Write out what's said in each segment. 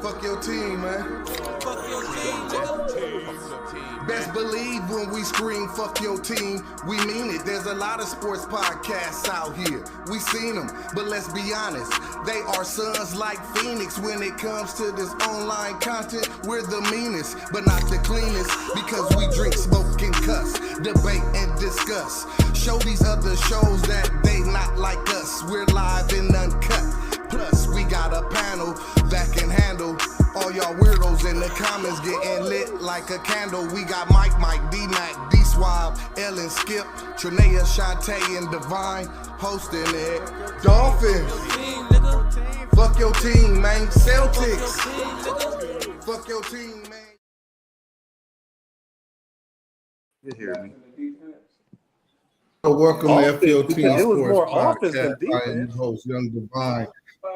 Fuck your team, man. Fuck your team, nigga. Best believe when we scream fuck your team, we mean it. There's a lot of sports podcasts out here. We seen them, but let's be honest. They are sons like Phoenix. When it comes to this online content, we're the meanest, but not the cleanest. Because we drink, smoke, and cuss, debate, and discuss. Show these other shows that they not like us. We're live and uncut. Plus, we got a panel that can handle all y'all weirdos in the comments getting lit like a candle. We got Mike, D-Mac, D-Swab, Ellen, Skip, Trinea, Shantae, and Divine hosting it. Dolphins. Fuck your team, man. Celtics. Fuck your team, man. You hear me? So welcome to FYO Team It was more Sports offense than Podcast. I am defense. your host, Young Divine,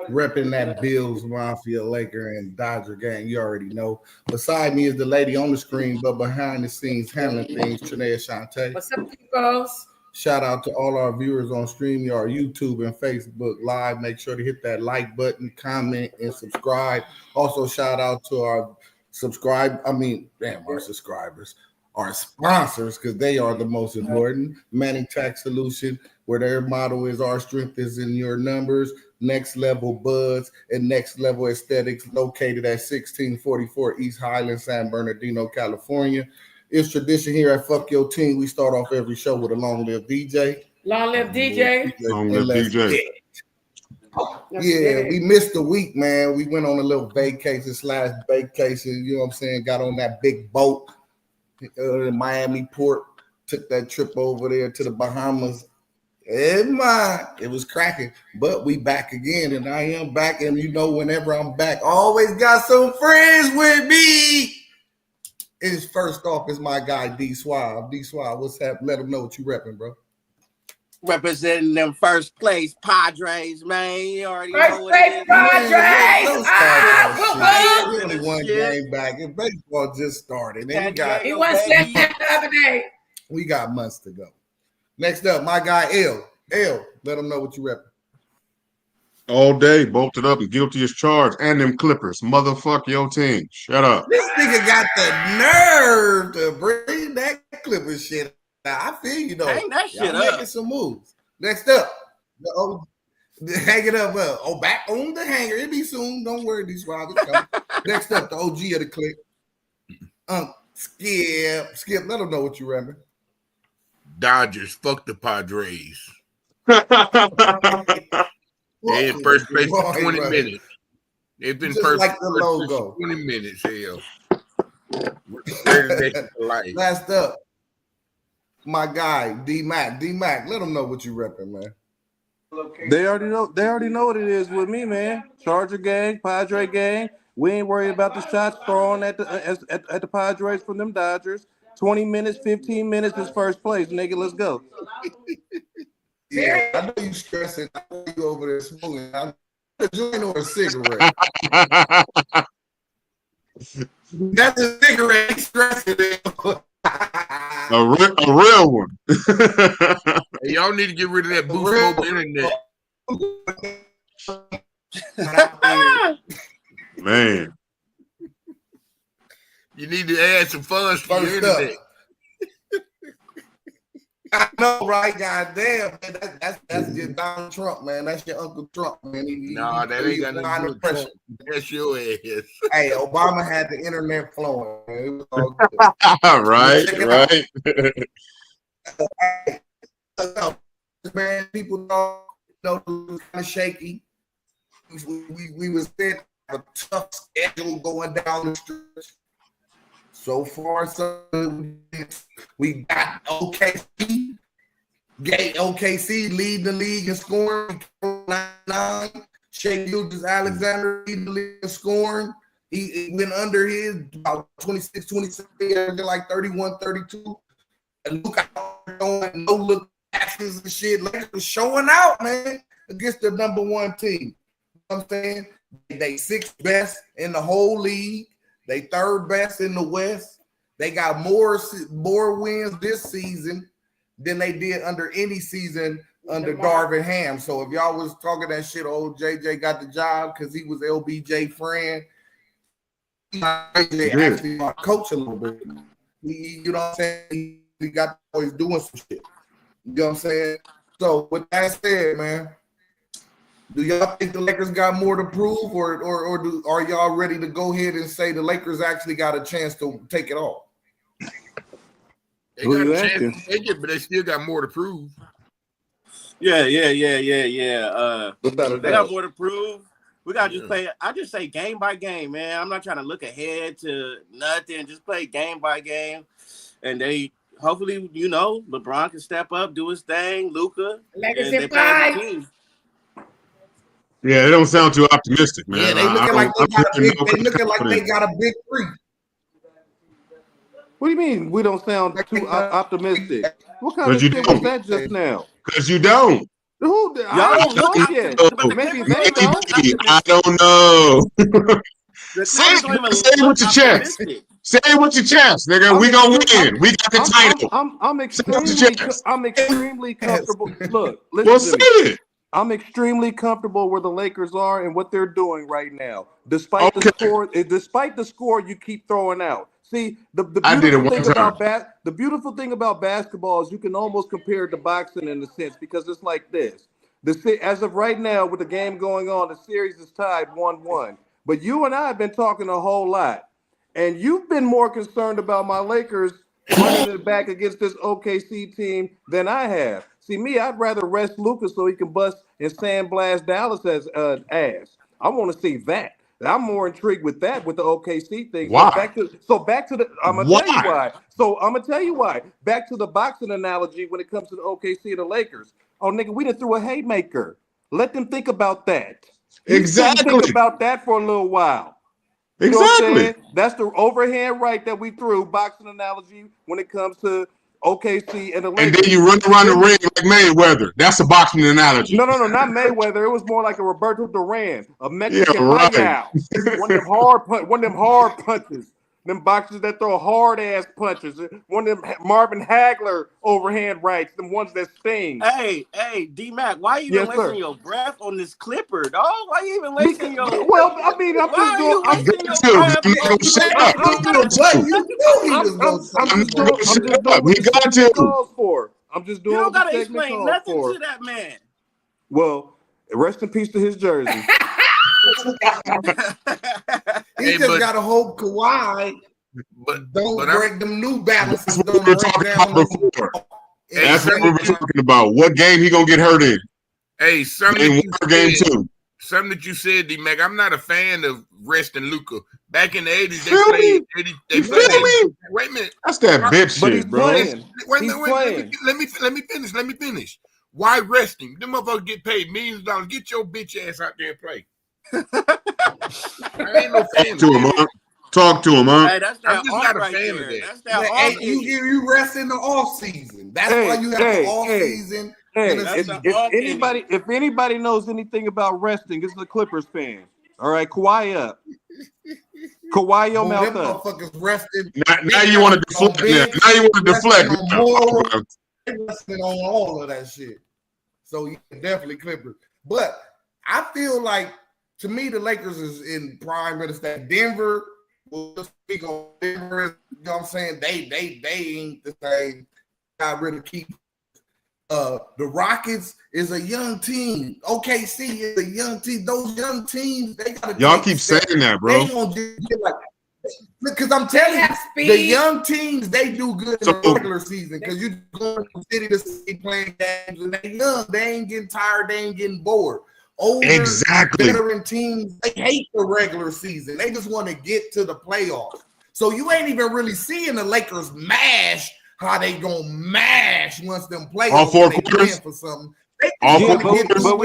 repping that Bills, Mafia, Laker, and Dodger gang. You already know. Beside me is the lady on the screen, but behind the scenes handling things, Trinea Shantae. What's up, peoples? Shout out to all our viewers on StreamYard, YouTube, and Facebook Live. Make sure to hit that like button, comment, and subscribe. Also, shout out to our our subscribers, our sponsors, because they are the most important. Manning Tax Solution, where their motto is our strength is in your numbers. Next Level Buds and Next Level Aesthetics, located at 1644 East Highland, San Bernardino, California. It's tradition here at Fuck Your Team. We start off every show with a long live DJ. Long live DJ. Long live DJ. Yeah, we missed a week, man. We went on a little vacation / vacation. You know what I'm saying? Got on that big boat in Miami port. Took that trip over there to the Bahamas. It was cracking, but we back again, and I am back. And you know, whenever I'm back, I always got some friends with me. It's first off is my guy D Swab. D Swab, what's happening? Let them know what you repping, bro. Representing them first place Padres, man. You already know First what place it is. Padres. We only one game back. And baseball just started. And He was sent the other day. we got months to go. Next up, my guy L. L, let them know what you repping. All day, bolted up and guilty as charged. And them Clippers. Motherfuck your team. Shut up. This nigga got the nerve to bring that Clipper shit out. I feel you though. Hang that shit Y'all up. making some moves. Next up, hang it up. Back on the hanger. It'll be soon. Don't worry, these Swab. Next up, the OG of the clique. Skip, let them know what you repping. Dodgers, fuck the Padres. They in first place for 20 minutes. They've been Just first like the for logo. 20 minutes. Hell. Last up, my guy D-Mac. D-Mac, let them know what you repping, man. They already know. They already know what it is with me, man. Charger gang, Padre gang. We ain't worried about the shots thrown at the Padres from them Dodgers. 20 minutes, 15 minutes is first place, nigga. Let's go. Yeah, I know you stressing. I know you over there smoking. I'm a joint or a cigarette. That's a cigarette. He's stressing it. A real one. Hey, y'all need to get rid of that boost mobile internet. Man. You need to add some funds to your First up. internet. I know, right? Goddamn, man. That's just Donald Trump, man. That's your Uncle Trump, man. Nah, that ain't got nothing to do with Trump. That's your ass. Hey, Obama had the internet flowing. It was all good. right. Man, people know it was kind of shaky. We was in a tough schedule going down the stretch. So far, so we got OKC. OKC lead the league in scoring. 9. Shea Gilgeous-Alexander lead the league in scoring. He went under his about 26, 27, like 31, 32. And look out, throwing no look passes and shit. Lakers was showing out, man, against the number one team. You know what I'm saying? They sixth best in the whole league. They third best in the West. They got more wins this season than they did under any season under Darvin Ham. So if y'all was talking that shit, old JJ got the job because he was LBJ friend. JJ actually coach a little bit. You know what I'm saying? He got always doing some shit. You know what I'm saying? So with that said, man, do y'all think the Lakers got more to prove, or are y'all ready to go ahead and say the Lakers actually got a chance to take it off? They got a chance to take it, but they still got more to prove. Yeah. They got more to prove. We gotta just play. I just say game by game, man. I'm not trying to look ahead to nothing. Just play game by game, and they hopefully, LeBron can step up, do his thing. Luka, Lakers and they in play as a 5. team. Yeah, they don't sound too optimistic, man. Yeah, they looking like they got a big three. What do you mean we don't sound too optimistic? What kind of you shit was don't. that just now? Because you don't. Who? I don't know yet. Maybe they don't. I don't know. The Say Clippers don't even it look with your chest. optimistic. Say it with your chest, nigga. We gonna win. We got the title. I'm extremely comfortable. Look, Well, listen say to me. it. I'm extremely comfortable where the Lakers are and what they're doing right now, despite the score you keep throwing out. See, the beautiful thing about basketball is you can almost compare it to boxing in a sense, because it's like this. As of right now, with the game going on, the series is tied 1-1. But you and I have been talking a whole lot, and you've been more concerned about my Lakers running it back against this OKC team than I have. See, me, I'd rather rest Lucas so he can bust and sandblast Dallas as ass. I want to see that. I'm more intrigued with that, with the OKC thing. Why? So back to the. I'm gonna tell you why. So I'm gonna tell you why. Back to the boxing analogy when it comes to the OKC and the Lakers. Oh, nigga, we done threw a haymaker. Let them think about that. Exactly. Think about that for a little while. You know what I'm saying? That's the overhand right that we threw, boxing analogy, when it comes to OKC and the Lakers. And then you run around the ring like Mayweather. That's a boxing analogy. No, not Mayweather. It was more like a Roberto Duran, a Mexican Mayao. One of them hard punches. Them boxers that throw hard ass punches. One of them Marvin Hagler overhand rights. Them ones that sting. Hey, D-Mac, why you even wasting your breath on this Clipper, dog? Why you even wasting your? Well, I mean, I'm just doing. I'm just doing You don't gotta explain nothing to that man. Well, rest in peace to his jersey. He just gotta hope Kawhi don't break them New Balances. That's what we were talking about before. That's what we were talking about. What game he gonna get hurt in? Hey, game two. Something that you said, D-Mac. I'm not a fan of resting Luka. Back in the 80s, they played. Wait a minute. That's that bitch shit, bro. Wait. Let me finish. Why rest him? Them motherfuckers get paid millions of dollars. Get your bitch ass out there and play. I ain't no fan to him, huh? Talk to him, huh? Hey, I'm just not a fan of that. You rest in the off season. That's why you have the off season. If anybody knows anything about resting, it's the Clippers fan. All right, Kawhi up. Kawhi your mouth up. Motherfuckers rested. Now you want to deflect. Now you want to deflect. Resting on all of that shit. So yeah, definitely Clippers. But I feel like, to me, the Lakers is in prime real estate. Denver, we'll speak on Denver. You know what I'm saying? They ain't the same. Got rid of keep. The Rockets is a young team. OKC is a young team. Those young teams, they gotta. Y'all keep saying that, bro. They gonna get like, because I'm telling you, the young teams, they do good in the regular season, because you going from city to city playing games, and they young. They ain't getting tired. They ain't getting bored. Older, veteran teams, they hate the regular season. They just want to get to the playoffs. So you ain't even really seeing the Lakers mash how they gonna mash once them playoffs. All four quarters for something. All four quarters. Them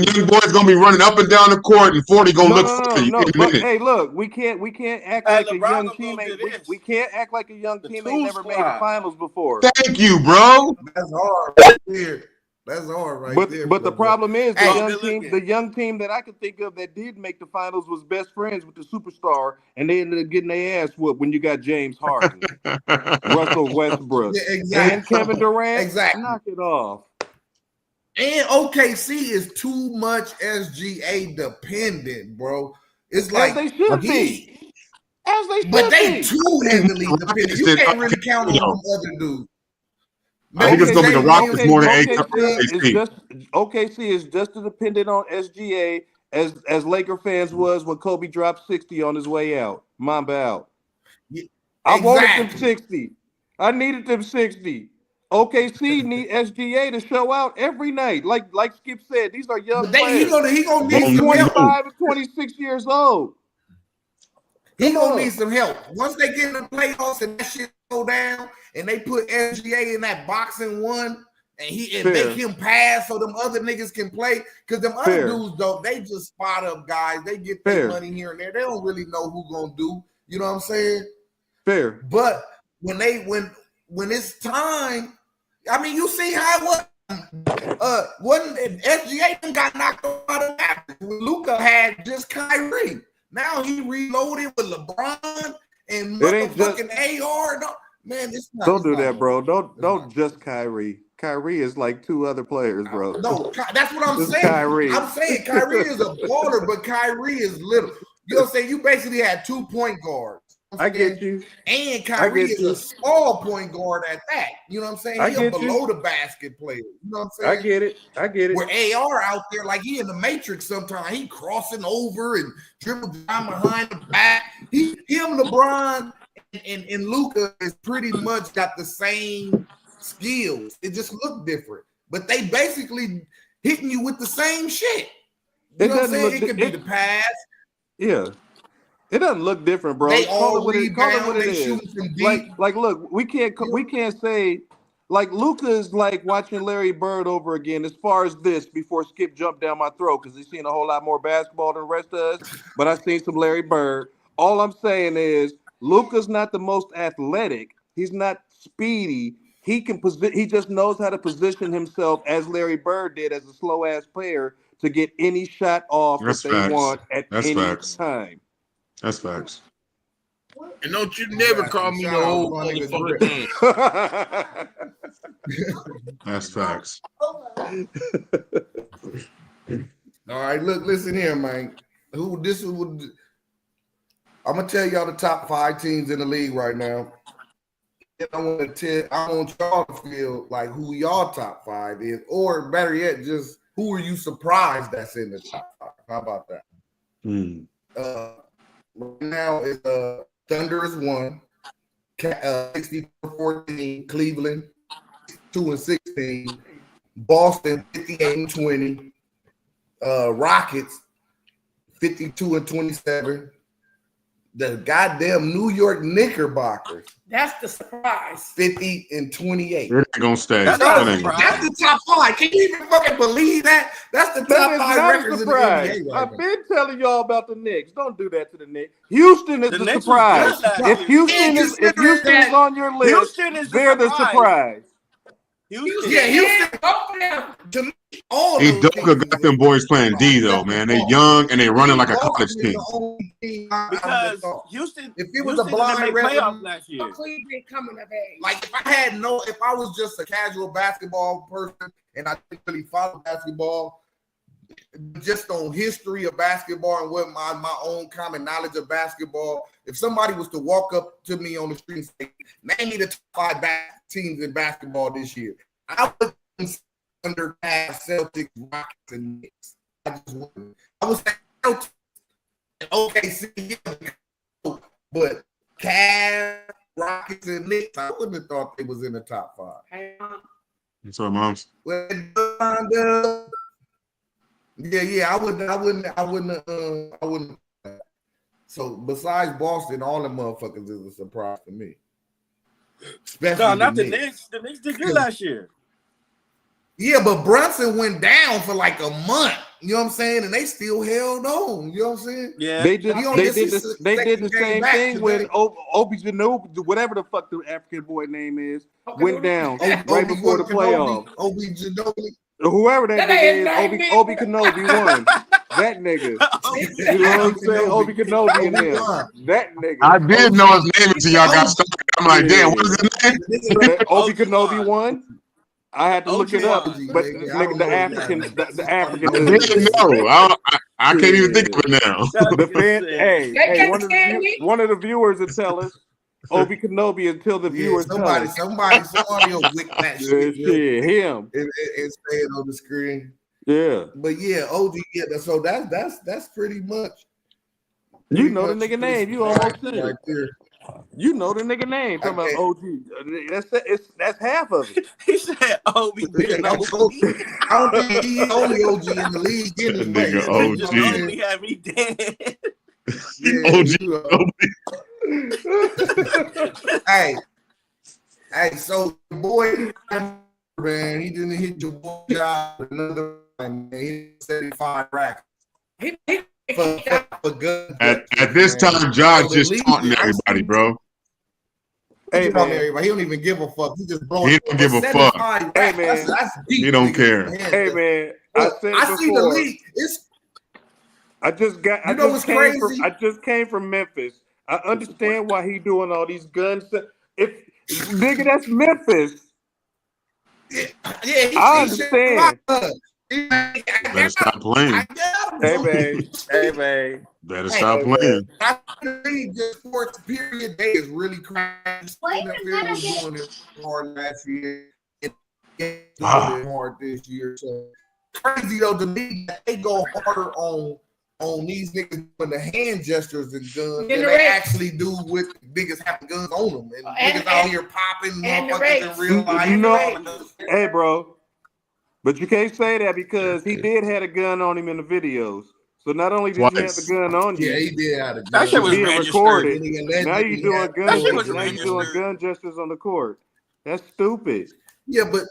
young boys gonna be running up and down the court, and 40 gonna look for you in a minute. Hey, look, we can't act like a young team. We can't act like a young team ain't never made the finals before. Thank you, bro. That's hard right there. That's hard right there. But the problem is the young team that I could think of that did make the finals was best friends with the superstar, and they ended up getting their ass whooped when you got James Harden, Russell Westbrook, and Kevin Durant. Exactly. Knock it off. And OKC is too much SGA dependent, bro. It's like they should be. As they should but they be. too heavily dependent. You can't really count on them other dudes. I think it's gonna be the Rockets more than OKC. OKC is just as dependent on SGA as Laker fans was when Kobe dropped 60 on his way out. Mamba out. Yeah, I wanted them 60. I needed them 60. OKC need SGA to show out every night. Like Skip said, these are young players. He gonna need some 25 and 26 years old. He gonna need some help. Once they get in the playoffs and that shit go down and they put SGA in that boxing one and make him pass so them other niggas can play. Because them other dudes though, they just spot up guys. They get their money here and there. They don't really know who gonna do. You know what I'm saying? Fair. But when it's time, I mean, you see how it was. Wasn't SGA got knocked out of that? Luka had just Kyrie. Now he reloaded with LeBron and motherfucking AR. Man, it's not. Don't do that, bro. Don't just Kyrie. Kyrie is like two other players, bro. No, that's what I'm saying. Kyrie. I'm saying Kyrie is a baller, but Kyrie is little. You know what I'm saying? You basically had 2 point guards. I get you. And Kyrie is a small point guard at that. You know what I'm saying? He's a below the basket player. You know what I'm saying? I get it. Where AR out there, like he in the Matrix sometimes, he crossing over and dribble down behind the back. Him, LeBron, and Luka is pretty much got the same skills. It just look different. But they basically hitting you with the same shit. You know what I'm saying? It could be the pass. Yeah. It doesn't look different, bro. They call it what rebound, it is. Like, look, we can't say like Luka is like watching Larry Bird over again. As far as this, before Skip jumped down my throat because he's seen a whole lot more basketball than the rest of us. But I've seen some Larry Bird. All I'm saying is Luka's not the most athletic. He's not speedy. He just knows how to position himself as Larry Bird did as a slow ass player to get any shot off that they want at any time. That's facts. And don't you never call me no old motherfucker. That's facts. All right, look, listen here, man. I'm gonna tell y'all the top 5 teams in the league right now. And I want y'all to feel like who y'all top 5 is, or better yet, just who are you surprised that's in the top 5? How about that? Right now, it's Thunder is 1, 64-14, Cleveland 2-16, Boston 58-20, Rockets 52-27, the goddamn New York Knickerbockers. That's the surprise. 50-28. It ain't gonna stay. That's the top 5. Can you even fucking believe that? That's the top 5 records in the NBA. Right I've been telling y'all about the Knicks. Don't do that to the Knicks. Houston is the surprise. If Houston is on your list, they're the surprise. Houston. Udoka got them boys playing D though, man. They young and they running like a college team. Because Houston, if it was a blind playoff last year, Cleveland coming of age. Like if I was just a casual basketball person and I didn't really follow basketball, just on history of basketball and what my own common knowledge of basketball, if somebody was to walk up to me on the street and say, name me the top 5 teams in basketball this year, I would under Celtics, Rockets, and Knicks. I would say Celtics and OKC, but Cavs, Rockets, and Knicks, I wouldn't have thought they was in the top 5. What's up, moms? Yeah, I wouldn't. So besides Boston, all the motherfuckers is a surprise to me. No, not the Knicks. The Knicks did good last year. Yeah, but Brunson went down for like a month. You know what I'm saying? And they still held on. You know what I'm saying? Yeah, they did the same thing when Obi Ginobili, whatever the fuck the African boy name is, went down right before the playoffs. Obi Ginobili. Whoever that nigga is, Obi Kenobi won. That nigga. You know what I'm saying? Obi Kenobi in there. That nigga. I did know his name until y'all got started. I'm like, damn, what is his name? Obi Kenobi won. I had to look it up, OG. but nigga, I nigga, don't the know African, what the that African. I didn't know. I can't even think of it now. The fan, hey, They can't one stand me. of the viewers would tell us Obi Kenobi until the Yeah, viewers tell us. somebody will whip that shit. Shit, him. And say it on the screen. Yeah. But yeah, OG, yeah, so that's pretty much. You know the nigga name. You almost said right it. there. You know the nigga name. Talking about OG. That's half of it. He said Obi Yeah, I don't think he's only OG in the league anyway. Nigga Just OG. Obi had me dead. Yeah, hey, so the boy, man, he didn't hit your boy job another time, man. He hit 75 racks. For good. At this time, Josh just taunting everybody, bro. Hey, man. Everybody. He don't even give a fuck. He just blowing. He don't give a fuck. Hey, man. That's deep, He don't care. Hey, man. Look, I see the league. I just came from Memphis. I understand why he doing all these guns. If nigga, that's Memphis. Yeah, I understand. Better stop playing. Hey, man. Better stop playing. I think the sports period day is really crazy. NFL was doing it hard last year. It's doing it hard this year. So crazy though, the league they go harder on these niggas doing the hand gestures and guns than they actually do with niggas having guns on them. And niggas out here popping motherfuckers in real life. You know, hey, bro. But you can't say that because he did have a gun on him in the videos. So not only did you have the gun on you, he did have a gun. That shit was recorded. registered. Now you doing gun gestures on the court. That's stupid. Yeah, but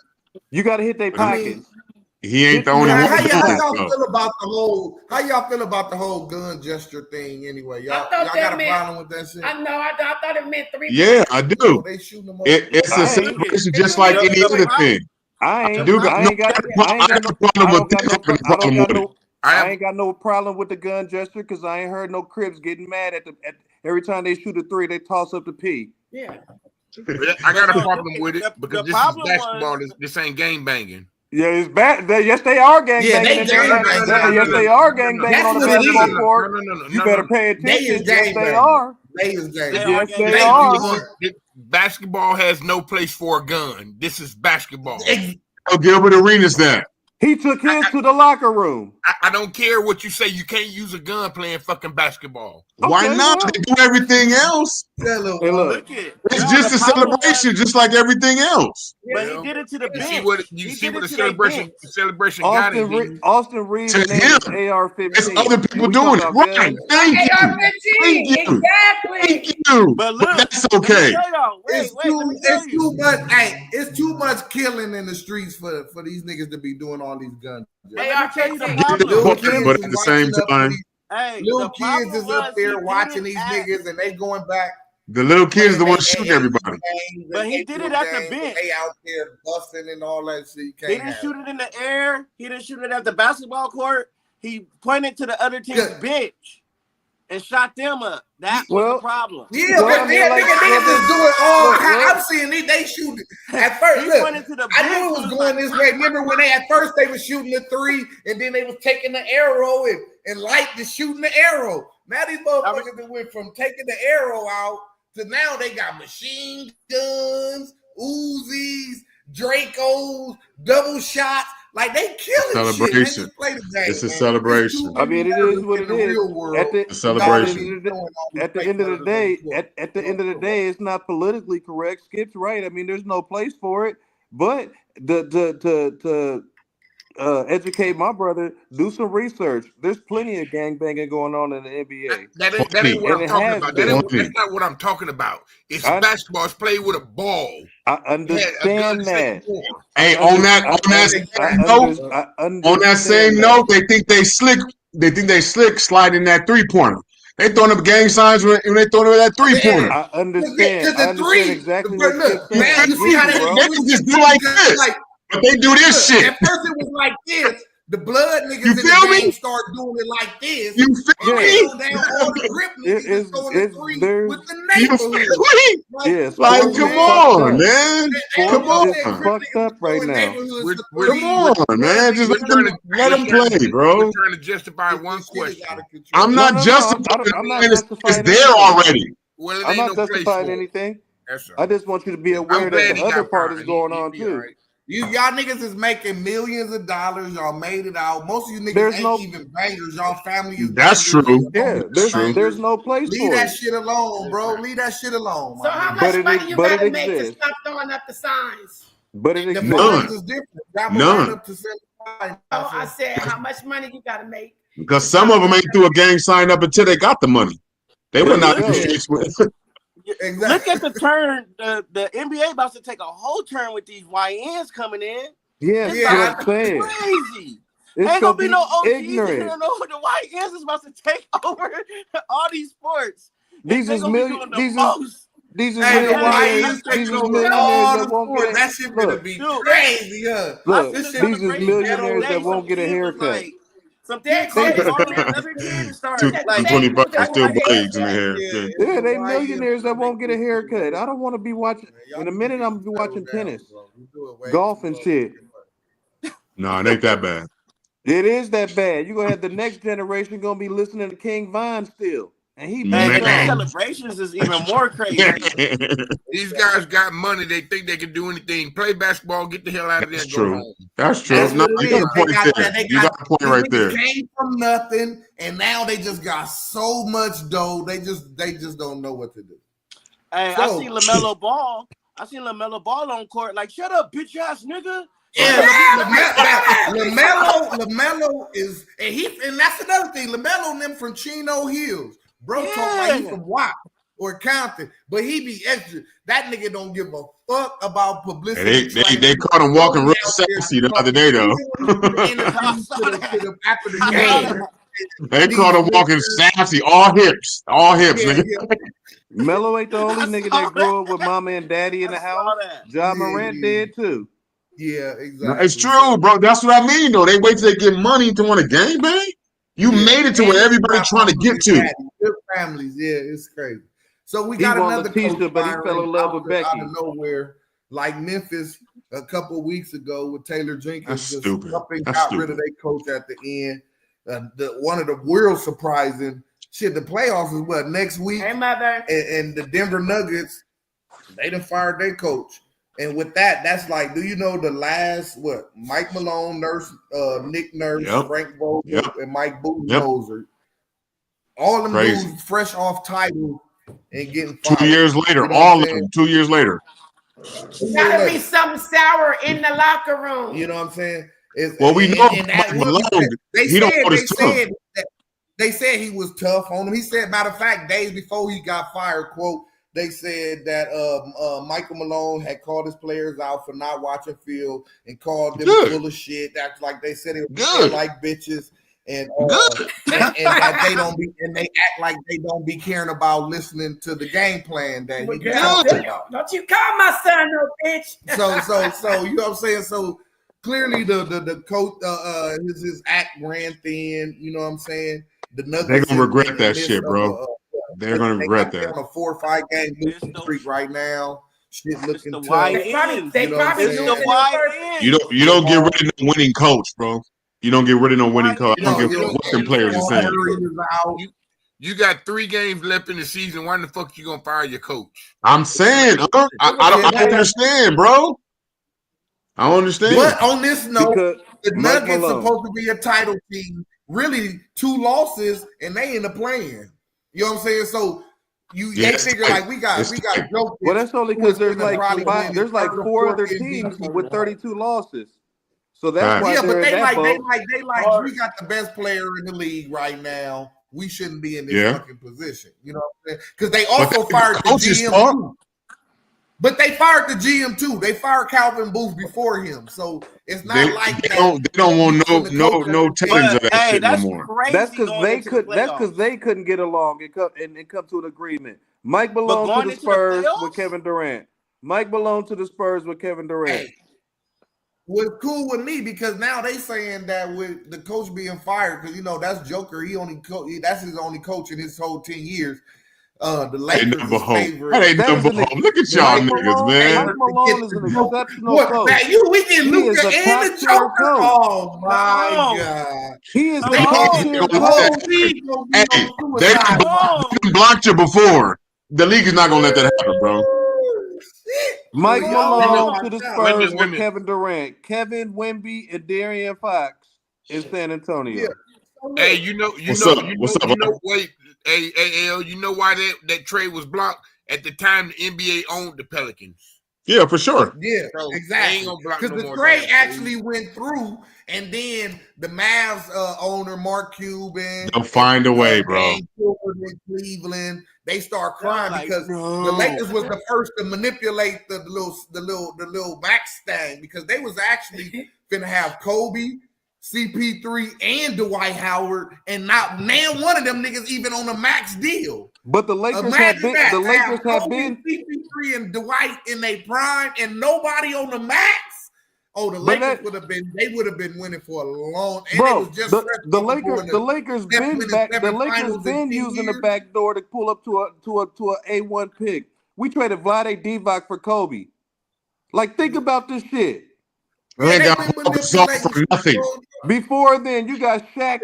you got to hit their pockets. He ain't the only one. How y'all feel about the whole gun gesture thing anyway? Y'all got a problem with that shit? I know. I thought it meant 3. Yeah, I do. They shooting them It's a celebration just like any other thing. I ain't got no problem with the gun gesture because I ain't heard no Crips getting mad at every time they shoot a 3, they toss up the P. Yeah. I got a problem with it because this is basketball. This ain't game banging. Yeah, it's bad. Yes, they are gang banging. Yes, they are gang banging on the basketball court. You better pay attention. Yes, they are. Yes, they are. Basketball has no place for a gun. This is basketball. Gilbert Arenas that. He took his to the locker room. I don't care what you say. You can't use a gun playing fucking basketball. Why not? They do everything else. Hey, look. It's just a celebration, just like everything else. But he did it to the bench. You see what the celebration got in here. Austin Reeves named AR-15. It's other people doing it. Right. Thank you. Exactly. But that's okay. It's too much killing in the streets for these niggas to be doing all these guns. Hey, I'll tell you the But at the same time, little kids is up there watching these niggas and they going back. The little kids are the ones shooting everybody. But he did it at the bench. They out there busting and all that shit. He didn't shoot it in the air. He didn't shoot it at the basketball court. He pointed to the other team's bench and shot them up. That was the problem. Yeah, niggas just do it all. I'm seeing they shooting at first. Look, I knew it was going this way. Remember when at first they were shooting the 3 and then they was taking the arrow and light to shooting the arrow. Now these motherfuckers went from taking the arrow out to now they got machine guns, Uzis, Dracos, double shots. Like they killing celebration. It's a celebration. I mean, it is what it is. At the end of the day, at the end of the day, it's not politically correct. Skip's right. I mean, there's no place for it. But to educate my brother, do some research. There's plenty of gangbanging going on in the NBA. That ain't what I'm talking about. That's not what I'm talking about. It's basketball. It's played with a ball. I understand that. Hey, on that same note, they think they slick. They think they slick sliding that 3-pointer. They throwing up gang signs when they throwing up that 3-pointer. I understand. I understand exactly what you're saying. Man, you see how they just do like this. But they do this shit. At first it was like this. The blood niggas you in feel the me? game start doing it like this. You feel me? Down all the grip niggas going to three there's with the neighborhood. yeah, Like, sports come is fucked on, up. man. Come Sports is on. fucked up right now. Come on, man. Just let them play, bro. We're trying to justify one question. I'm No, not no, no. justifying I'm not it. It's justifying there anything. already. Well, it I'm ain't not no place justifying for it. anything. That's I all. just want you to be aware I'm that glad the he other got part fined. is going He on be too. all right. Y'all niggas is making millions of dollars. Y'all made it out. Most of you niggas There's ain't no- even bangers. Y'all family is That's bangers. true. Yeah, That's true. there's no place Leave for that it. shit alone, bro. Leave that shit alone. So how my much nigga. money you but gotta it make to exists. stop throwing up the signs? But it The exists. fines is different. Y'all ran None. up to 75. Oh, I said how much money you gotta make. Because some of them ain't through a gang sign up until they got the money. They There were you not in go. the streets with Exactly. Look at the turn. The NBA about to take a whole turn with these YNs coming in. Yeah, It's Yeah, that's what about I'm to be saying. crazy. It's Ain't gonna be no OGs in here. ignorant. No, the YNs is about to take over all these sports. These They is gonna be doing the most. These is Hey, the millionaires. YNs These taking is over millionaires all that the won't sports. get That a shit gonna look. be Dude, crazy, huh? Look, This I shit seen these the is gonna be celebration ghetto. millionaires that today. Some won't get a kid was haircut. like, some The kid called his executive phone, another kid and two, started like, 225 the still I- blades in the hair. Yeah, Yeah. Yeah, the they YNs millionaires that gonna won't make get a this shit go haircut. I down. don't want to be watching. Man, y'all In a need to minute, get I'm gonna be this watching settled down, tennis, bro. You do it way golf, too and shit. much. No, it ain't that bad. It is that bad. You're gonna have the next generation gonna be listening to King Von still, and he been and these Man. gone. celebrations is even more crazy. These guys got money. They think they can do anything. Play basketball. Get the hell out of there. That's And go true. home. That's true. That's No, what you it got is. a point there. You got a point these right niggas there. came from nothing, and now they just got so much dough. They just don't know what to do. Hey, So- I seen LaMelo Ball. I seen LaMelo Ball on court. Like, shut up, bitch ass nigga. Yeah, LaMelo is, and that's another thing. LaMelo and them from Chino Hills, bro, talk like he from WAP or Compton, but he be extra. That nigga don't give a fuck about publicity. They caught him walking real sassy the other day though. After the game. They caught him walking sassy, all hips, nigga. Melo ain't the only I nigga saw that grew up that. with mama and daddy in the I saw house. that. John Morant did too. Yeah, No, exactly. it's true, bro. That's what I mean, though. They wait till they get money to want a gang bang. You made it to where everybody trying to get to. Good families, yeah, it's crazy. So we He got want another Letitia, coach but he fell in love with out Becky. of nowhere, like Memphis a couple weeks ago with Taylor Jenkins. That's just stupid. Up and That's got stupid. rid of their coach at the end. One of the world surprising shit. The playoffs is what next week, Hey, mother. and the Denver Nuggets they done fired their coach. And with that, that's like, do you know the last Mike Malone, Nick Nurse, Yep. Frank Vogel, Yep. and Mike Budenholzer. All them Crazy. dudes fresh off title and getting fired. 2 years later, You know all what of I'm them. 2 years later. Gotta be something sour in the locker room. You know what I'm saying? Well, we know Mike Malone. They He don't said know this tough. they said he was tough on him. He said, matter of fact, days before he got fired, quote, they said that Michael Malone had called his players out for not watching film and called them full of shit. That's like they said it was like bitches and that they don't be and they act like they don't be caring about listening to the game plan that he talking about. Don't you call my son no bitch. So you know what I'm saying? So clearly the coach his act ran thin, you know what I'm saying? The Nuggets They're gonna regret that shit, bro. They're gonna regret that. On a 4 or 5 game losing streak right now. Shit looking the tough. They probably You don't get rid of no winning coach, bro. You don't get rid of no winning coach. I don't give a fuck what them players are saying. You got 3 games left in the season. Why the fuck you gonna fire your coach? I'm saying, I understand, bro. I don't understand. But on this note, Because the Mike Nuggets Malone. supposed to be a title team. Really, 2 losses and they in the playing. You know what I'm saying? So they figure like we got Jokic. Well, that's only because there's like win 4 other MVP. teams with 32 losses. So that's why Yeah, but they're in they that boat. we got the best player in the league right now. We shouldn't be in this fucking position. You know what I'm saying? Because they also fired the GM too. But they fired the GM too. They fired Calvin Booth before him. So it's not they don't want no takings of that shit no more. That's because they couldn't get along and come to an agreement. Mike Malone to the Spurs with Kevin Durant. Mike Malone to the Spurs with Kevin Durant. was cool with me because now they saying that with the coach being fired, because that's Joker. That's his only coach in his whole 10 years. The Lakers is favorite. That ain't number hope. Look at y'all niggas, man. Mike Malone is an exceptional coach. Man, we get Luka and the Joker. Oh my God. He is the Hey, they blocked you before. The league is not gonna let that happen, bro. Mike Malone to the Spurs with Kevin Durant, Kevin Wemby, and Darian Fox in San Antonio. Hey, What's up? Wait, AL, you know why that trade was blocked? At the time, the NBA owned the Pelicans. Yeah, for sure. Yeah, So exactly. Because the trade actually went through, and then the Mavs owner Mark Cuban, they'll find a way, bro. In Cleveland, they start crying because the Lakers was the first to manipulate the little backstand because they was actually gonna have Kobe, CP3, and Dwight Howard, and not one of them niggas even on a max deal. But the Lakers have been. The Lakers have been CP3 and Dwight in their prime, and nobody on the max. Oh, the Lakers would have been. They would have been winning for a long. And bro, it was just the Lakers been using the back door to pull up to a A1 pick. We traded Vlade Divac for Kobe. Like, think about this shit. They got for nothing. Before then, you got Shaq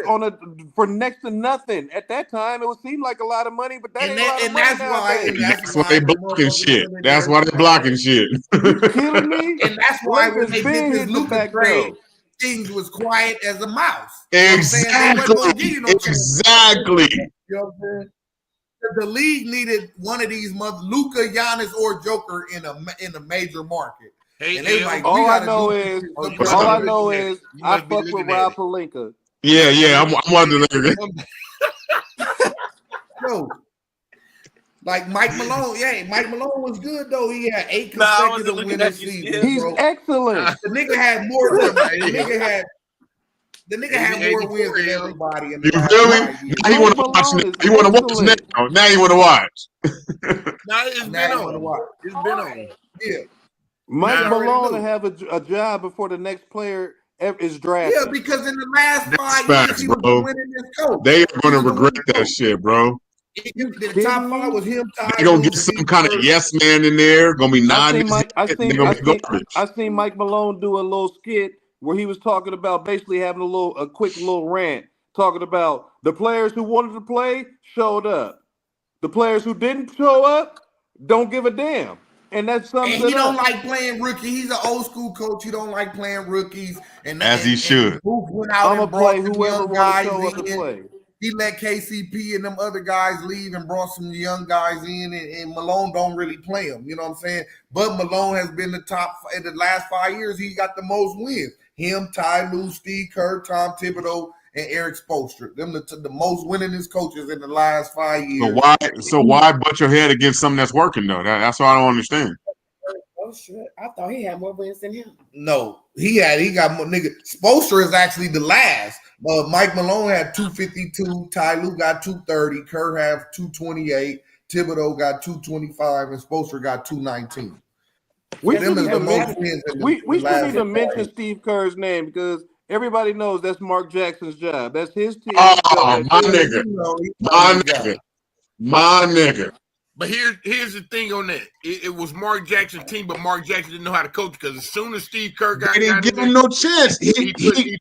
for next to nothing. At that time, it would seem like a lot of money, but that ain't a lot of money. That's why they blocking shit. That's why they blocking shit. You kidding me? And that's why when they did this Luka trade, things was quiet as a mouse. Exactly. Exactly. You know what I'm saying? The league needed one of these Luka, Giannis, or Joker in a major market. Hey, and they like, all I know is I fuck with Rob Pelinka. Yeah, I'm wondering. Yo, like Mike Malone, Mike Malone was good though. He had 8 consecutive winning seasons. He's excellent. The nigga had more than the nigga had more wins than everybody. You feel me? Now you want to watch. You want to watch now. Now you want to watch. It's been on. Yeah. Mike Malone to have a job before the next player is drafted. Yeah, because in the last 5 years, he was winning this coach. They are going to regret that shit, bro. The top 5 was him. They're going to get some kind of yes man in there. Going to be I seen Mike Malone do a little skit where he was talking about basically having a quick little rant, talking about the players who wanted to play showed up. The players who didn't show up don't give a damn. And that's something. And he don't like playing rookie. He's an old school coach. He don't like playing rookies. As he should. Booth went out and brought some young guys in. He let KCP and them other guys leave and brought some young guys in. And Malone don't really play them. You know what I'm saying? But Malone has been the top in the last 5 years. He got the most wins. Him, Ty Lue, Steve Kerr, Tom Thibodeau, and Eric Spoelstra. Them the most winningest coaches in the last 5 years. So why butt your head against something that's working though? That's what I don't understand. Oh shit! I thought he had more wins than him. No, he got more. Nigga, Spoelstra is actually the last. Mike Malone had 252. Ty Lue got 230. Kerr had 228. Thibodeau got 225, and Spoelstra got 219. We shouldn't even mention Steve Kerr's name because everybody knows that's Mark Jackson's job. That's his team. Oh, my nigga. But here's the thing on that. It was Mark Jackson's team, but Mark Jackson didn't know how to coach because as soon as Steve Kerr got, they didn't give him no chance. He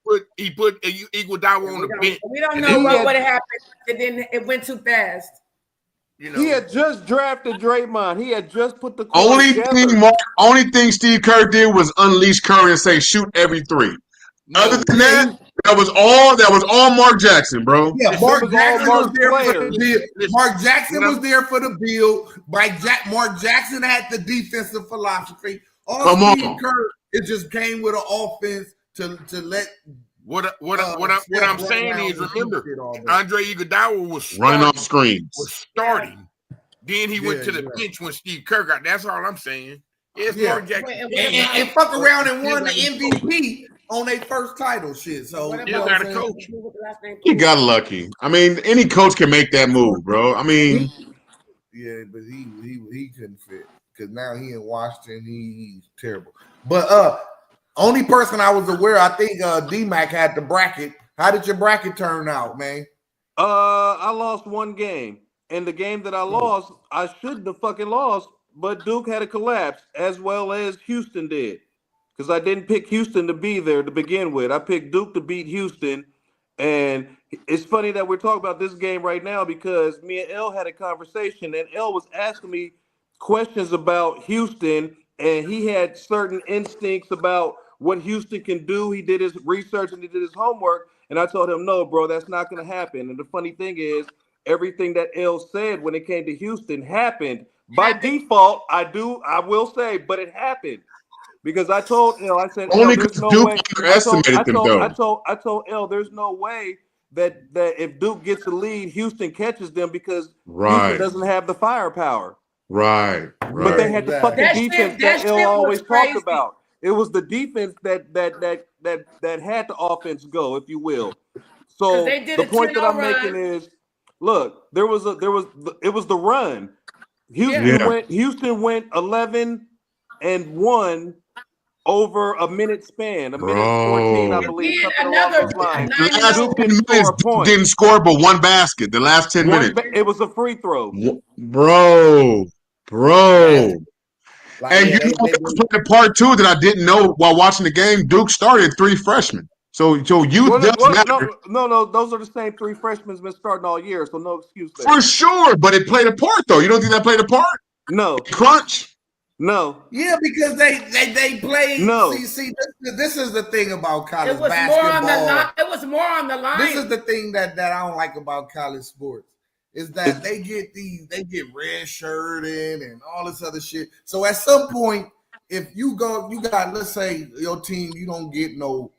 put Iguodala on the bench. We don't know what would have happened. It went too fast. He had just drafted Draymond. He had just put the only thing Steve Kerr did was unleash Curry and say shoot every 3. Other than that, that was all Mark Jackson, bro. Yeah, Mark Jackson was there for the build. Mark Jackson was there for the build. Mark Jackson had the defensive philosophy. Steve Kerr, it just came with an offense to let. What I'm saying is, remember, Andre Iguodala was running off screens. Was starting. Then he went to the bench when Steve Kerr got. That's all I'm saying. Yes, Mark Jackson and fuck around and won the MVP on their first title. Shit. So you got a coach. He got lucky. I mean, any coach can make that move, bro. I mean, yeah, but he couldn't fit because now he in Washington. He's terrible. But Only person I was aware, I think D-Mac had the bracket. How did your bracket turn out, man? I lost one game, and the game that I lost, I shouldn't have fucking lost, but Duke had a collapse as well as Houston did, because I didn't pick Houston to be there to begin with. I picked Duke to beat Houston, and it's funny that we're talking about this game right now because me and L had a conversation, and L was asking me questions about Houston, and he had certain instincts about what Houston can do. He did his research and he did his homework. And I told him, no, bro, that's not going to happen. And the funny thing is, everything that L said when it came to Houston happened. By default, I will say, but it happened. Because I told L, I said, L, Only there's because no Duke way. underestimated them, though. I told L, there's no way that if Duke gets a lead, Houston catches them because Houston doesn't have the firepower. Right. But they had the fucking defense that L always talked about. It was the defense that had the offense go, if you will. So the point that I'm making is, look, it was the run. Houston went 11-1 over a minute span, a minute 14, I believe, something along those lines. The last Duke 10 didn't minutes, score a point. didn't score but one basket. The last 10 minutes. It was a free throw. Bro. And you know that was playing a part too that I didn't know while watching the game. Duke started 3 freshmen. So youth does matter. No, those are the same 3 freshmen been starting all year, so no excuse there. For sure, but it played a part though. You don't think that played a part? No. Crunch? No. Yeah, because they played. No. See, this is the thing about college it was basketball. More on the line. It was more on the line. This is the thing that I don't like about college sports. Is that they get red shirted and all this other shit. So at some point, if you got, let's say your team, you don't get no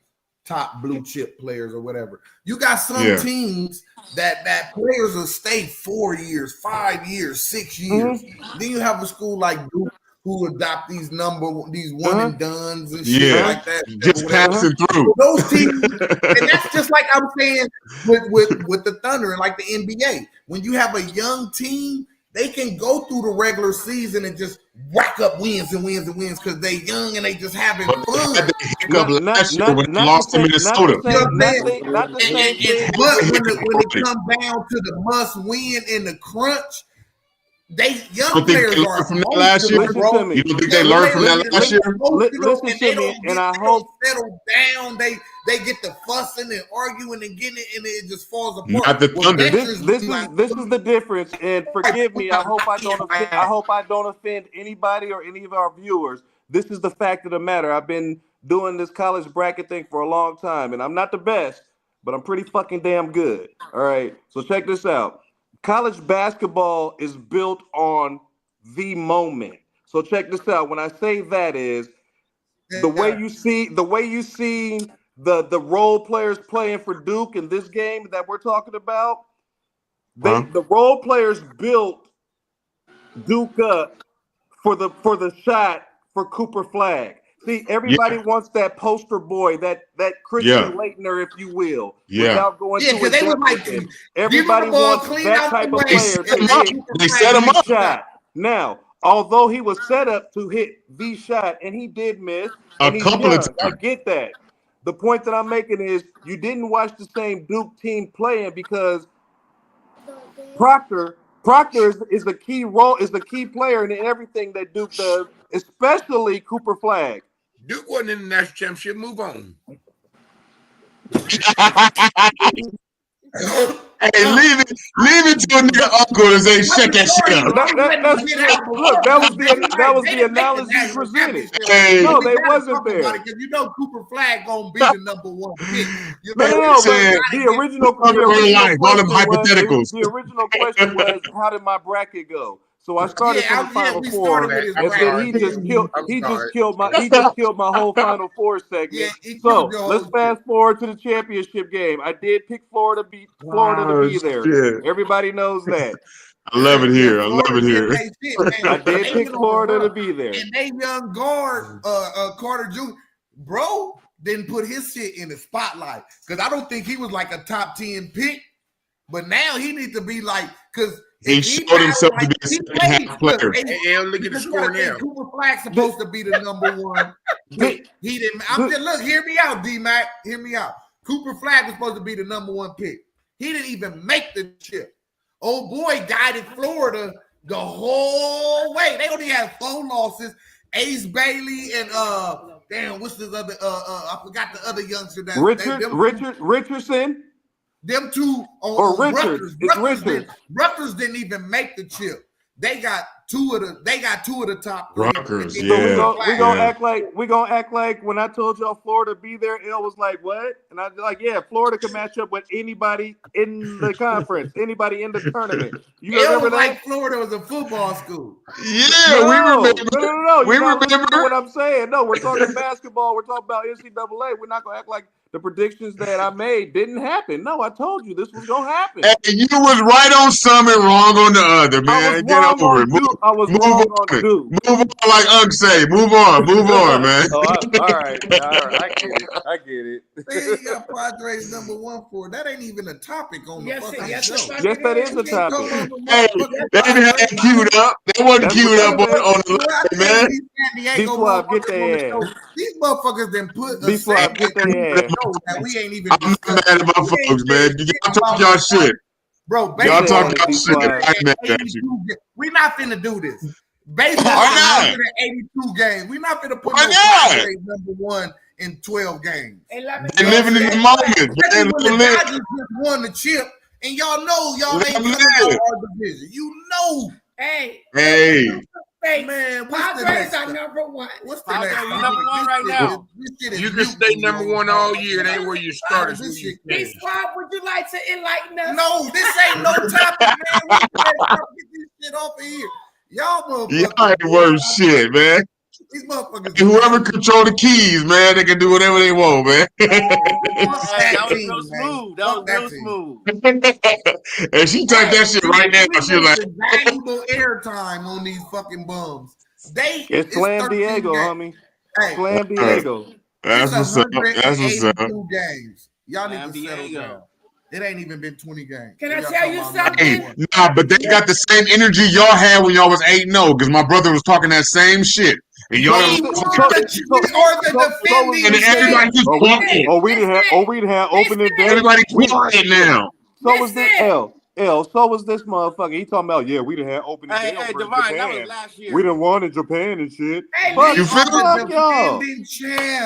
top blue chip players or whatever. You got some teams that players will stay 4 years, 5 years, 6 years. Mm-hmm. Then you have a school like Duke who adopt these one and dones and shit like that. Just passing through. So those teams, and that's just like I'm saying with the Thunder and like the NBA. When you have a young team, they can go through the regular season and just rack up wins because they're young and they just having fun. Not lost to Minnesota. But when it comes down to the must win in the crunch, young players are from that last year. You don't think they learned from that last year? Listen to me, and I hope settle down. They get to fussing and arguing and getting it, and it just falls apart. Not the Thunder. This is the difference. And forgive me. I hope I don't offend anybody or any of our viewers. This is the fact of the matter. I've been doing this college bracket thing for a long time, and I'm not the best, but I'm pretty fucking damn good. All right. So check this out. College basketball is built on the moment. So check this out. When I say that is the way you see the role players playing for Duke in this game that we're talking about, the role players built Duke up for the shot for Cooper Flag. See, everybody wants that poster boy, that Christian Leitner, if you will, without going to it. They were like, everybody wants that type of player. They set him up. Shot. Now, although he was set up to hit the shot, and he did miss, a couple of times. I get that. The point that I'm making is you didn't watch the same Duke team playing because Proctor is the key player in everything that Duke does, especially Cooper Flag. Duke wasn't in the national championship. Move on. Hey, leave it to your uncle to say shut that shit up. Look, that was the analogy presented. No, they wasn't there. Because you know Cooper Flag gonna be the number one pick. No, the original question was, how did my bracket go? So I started from the Final Four, and then he just killed my whole Final Four segment. So let's fast forward to the championship game. I did pick Florida to be there. Shit. Everybody knows that. I love it here. I did pick Florida to be there. And they young guard, Carter Jr., bro, didn't put his shit in the spotlight because I don't think he was like a top 10 pick. But now he needs to be like, because He showed himself to be a second-half player. Look at the score now. Cooper Flack's supposed to be the number one. He didn't. Look, hear me out, D-Mac. Hear me out. Cooper Flack was supposed to be the number one pick. He didn't even make the chip. Old boy guided Florida the whole way. They only had 4 losses. Ace Bailey and damn, what's this other? I forgot the other youngster. That Richardson. Them two or Richards. Rutgers didn't even make the chip. They got two of the top. Rutgers, So we gonna act like when I told y'all Florida be there, L was like, what? And I was like, yeah, Florida can match up with anybody in the conference, anybody in the tournament. You remember that? Like Florida was a football school. Yeah, we remember. No. We remember what I'm saying. No, we're talking basketball. We're talking about NCAA. We're not gonna act like the predictions that I made didn't happen. No, I told you this was gonna happen. Hey, you was right on some and wrong on the other, man. Get over it. I was wrong on two. Move on, like Ugg say. Move on, man. All right. I get it. Man, you got Padres number one for that ain't even a topic on the fucking show. Yes, that is a topic. Hey, they didn't have that queued up. They wasn't queued up on the line, man. B-Swab, get their ass. These motherfuckers then put a B-Swab, get their ass. that we ain't even. I'm not mad about folks, man. Y'all talk y'all shit. Bro, y'all talk y'all shit. I'm mad at you. We're not finna do this. Baseball is 82 games. We're not finna put no Padres number one in 12 games. They're living in the moment. The Dodgers just won the chip, and y'all know y'all ain't coming out of our division. You know. Hey. Man, Padres are number one. What's the Padres next? are number one right now. You can stay number one all year. It ain't where you started. B-Swab, would you like to enlighten us? No, this ain't no topic, man. We gotta get this shit off of here. Y'all motherfuckers. Y'all ain't worth shit, man. These motherfuckers. Whoever control the keys, man, they can do whatever they want, man. That was real smooth. That was real smooth. And she typed that shit right now. She was like, valuable airtime on these fucking bums. It's Slam Diego, homie. Hey, Slam Diego. That's what's up. That's what's up. Games. Y'all need Slam to settle Diego. down. It ain't even been 20 games. Can I tell you something? Hey, nah, but they got the same energy y'all had when y'all was 8-0, because my brother was talking that same shit. And y'all we didn't have opening day. Everybody quiet now. So was this L. So was this motherfucker. He talking about, we didn't have opening day. Hey, Divine, that was last year. We didn't want in Japan and shit. You feel me?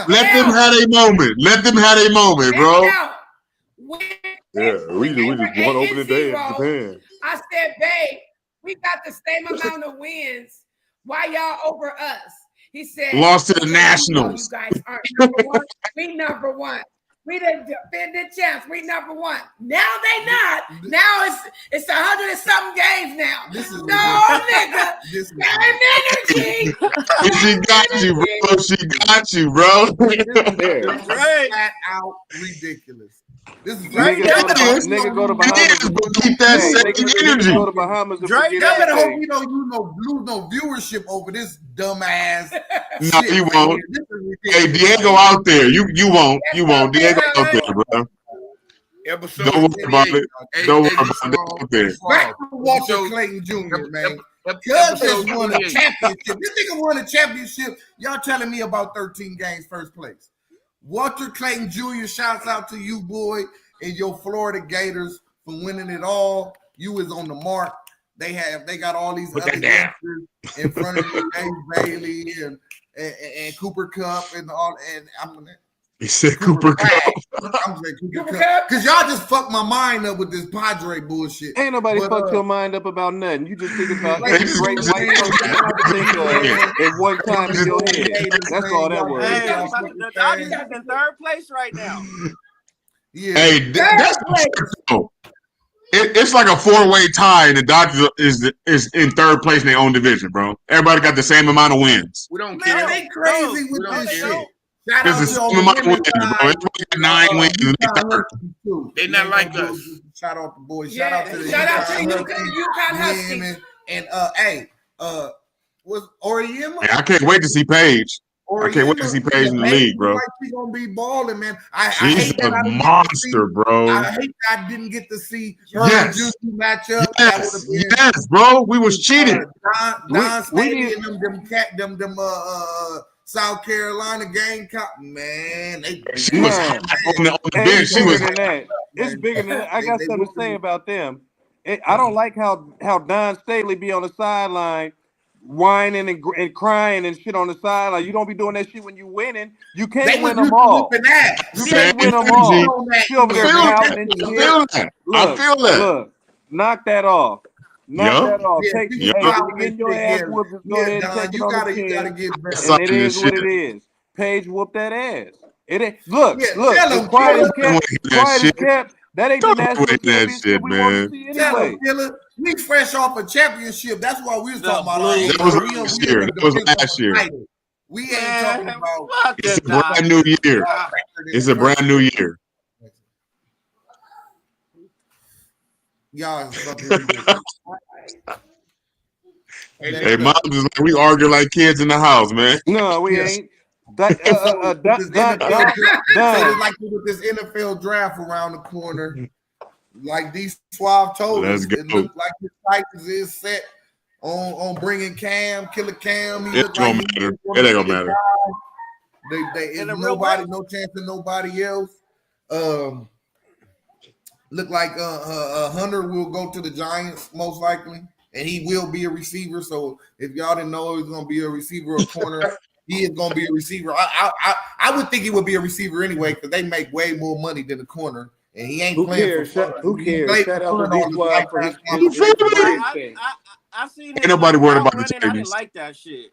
Let them have a moment. Let them have a moment, bro. We just want opening day in Japan. I said, babe, we got the same amount of wins. Why y'all over us? He said, lost to the Nationals. You guys aren't number one. We number one. We the defending champs. We number one. Now they not. Now it's 100 and something games now. Nigga. Same energy. She got you, bro. She got you, bro. This is flat out ridiculous. This is right. Nigga go to Bahamas. Keep that same energy. Go to Bahamas. Drake, I better hope you lose no viewership over this dumbass. No, you won't. Hey, Diego out there. You won't. You won't. Diego out there, bro. Don't worry about it. Don't worry about it out there. Back to Walter Clayton Jr., man. Cuz has won a championship. This nigga won a championship. Y'all telling me about 13 games first place. Walter Clayton Jr., shouts out to you, boy, and your Florida Gators for winning it all. You was on the mark. They got all these other youngsters in front of you, Ace Bailey and Cooper Kupp and all. And I'm gonna. He said Cooper Kupp. I'm saying Cooper Kupp because y'all just fucked my mind up with this Padre bullshit. Ain't nobody fucked your mind up about nothing. You just think about every great white person you think of at one time in your head. That's all that was. Hey, the Dodgers is in third place right now. Yeah. Hey, that's it's like a 4-way tie, and the Dodgers is in third place in their own division, bro. Everybody got the same amount of wins. We don't care. They crazy with this shit. This is some amount of wins, bro. Everybody got 9 wins. They not like us. Shout out the boys. Shout out to the UConn Huskies. And was Oriema? Hey, I can't wait to see Paige. I can't wait to see Paige in the league, bro. Like she's gonna be balling, man. I She's hate that a monster, bro. I hate that I didn't get to see her and Juicy match up. Yes, bro. We was cheating. Don Staley and them South Carolina Gamecock, man. She was on the bench. She was. It's bigger than that. I got something to say about them. I don't like how Don Staley be on the sideline whining and crying and shit on the sideline. You don't be doing that shit when you winning. You can't win them all. You can't win them all. She over there pouting and shit. I feel that. Look, knock that off. Knock that off. Take get your ass whooped. Go ahead and take it on the chin. And it is what it is. Paige whooped that ass. It ain't. Look. Quiet as kept. That ain't the national championship we want to see anyway. We fresh off a championship. That's why we was talking about. That was last year. That was last year. We ain't talking about. It's a brand new year. It's a brand new year. Y'all Hey, mom is like we argue like kids in the house, man. No, we ain't. Like with this NFL draft around the corner, like these Suave told us, it looked like the Titans is set on bringing Killer Cam. It don't matter. It ain't gonna matter. No chance of nobody else. Look like Hunter will go to the Giants most likely, and he will be a receiver. So if y'all didn't know he's gonna be a receiver or corner. He is going to be a receiver. I would think he would be a receiver anyway because they make way more money than the corner, and he ain't playing for fun. Who cares? Shout out to for his I seen him. Ain't nobody worried about the I didn't like that shit.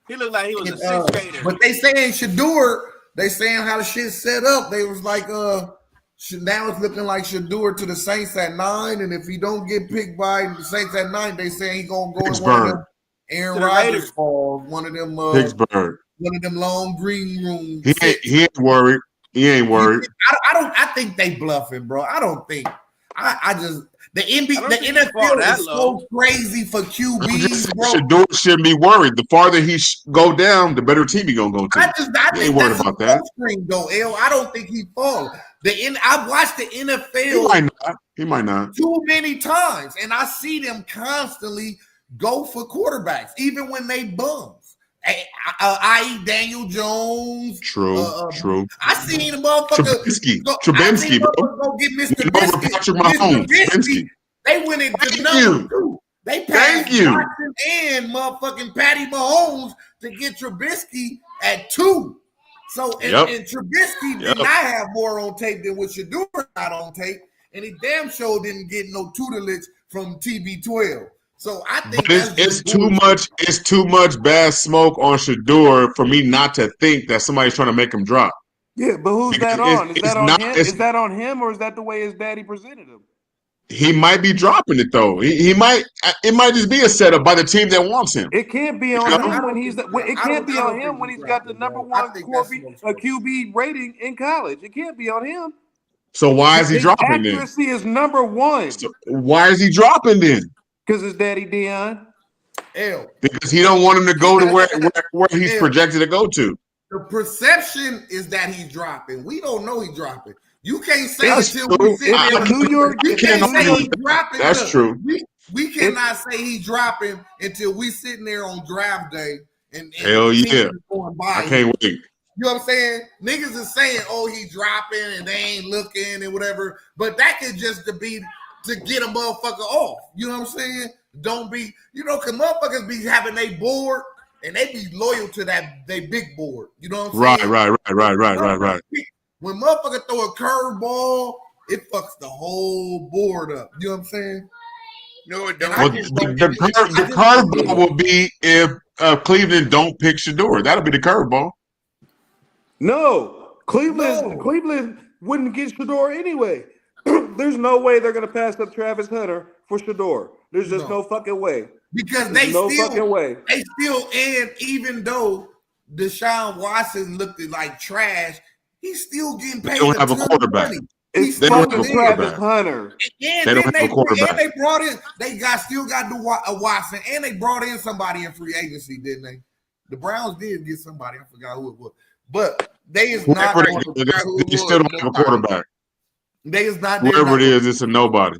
He looked like he was a sixth grader. But they saying Shador, they saying how the shit set up. They was like, now it's looking like Shador to the Saints at 9, and if he don't get picked by the Saints at 9, they saying he gonna go in one of them. Aaron Rodgers falls, one of them Pittsburgh. One of them long green rooms. He ain't worried. He ain't worried. I think they bluffing, bro. I don't think. I just the NFL is so crazy for QBs, bro. Shador shouldn't be worried. The farther he go down, the better team he gonna go to. I ain't worried about that. Though, I don't think he falls. I've watched the NFL. He might not. Too many times, and I see them constantly go for quarterbacks, even when they bums. I.e. Daniel Jones. True. I seen the motherfucker. Trubisky, bro. Go get Mr. Trubisky. They went into number 2. They passed Watson and motherfucking Patty Mahomes to get Trubisky at 2. So and Trubisky did not have more on tape than what Shador got on tape, and he damn sure didn't get no tutelage from TB12. So I think it's too much. It's too much bad smoke on Shador for me not to think that somebody's trying to make him drop. Yeah, but who's that on? Is that on him? Is that on him, or is that the way his daddy presented him? He might be dropping it though. He might. It might just be a setup by the team that wants him. It can't be on him when he's. It can't be on him when he's got the number 1 QB rating in college. It can't be on him. So why is he dropping then? Accuracy is number 1. So why is he dropping then? Because his daddy Dion. Because he don't want him to go to where he's projected to go to. The perception is that he's dropping. We don't know he's dropping. You can't say until we sit there. New York. You can't say he's dropping. That's true. We cannot say he's dropping until we sitting there on draft day and hell yeah. I can't wait. You know what I'm saying? Niggas is saying, oh, he's dropping and they ain't looking and whatever. But that could just be to get a motherfucker off. You know what I'm saying? Don't be, because motherfuckers be having they board and they be loyal to they big board. You know what I'm saying? Right. When motherfucker throw a curveball, it fucks the whole board up. You know what I'm saying? No, it don't. Well, the curveball will be if Cleveland don't pick Shador. That'll be the curveball. No, Cleveland wouldn't get Shador anyway. There's no way they're gonna pass up Travis Hunter for Shador. There's just no fucking way. Because and even though Deshaun Watson looked like trash, he's still getting paid. They don't have a quarterback. They don't have a Travis Hunter. They don't have a quarterback. And they brought in, still got Watson, and they brought in somebody in free agency, didn't they? The Browns did get somebody. I forgot who it was, but they is not. They still don't have a quarterback. They is not. Whoever it is, it's a nobody.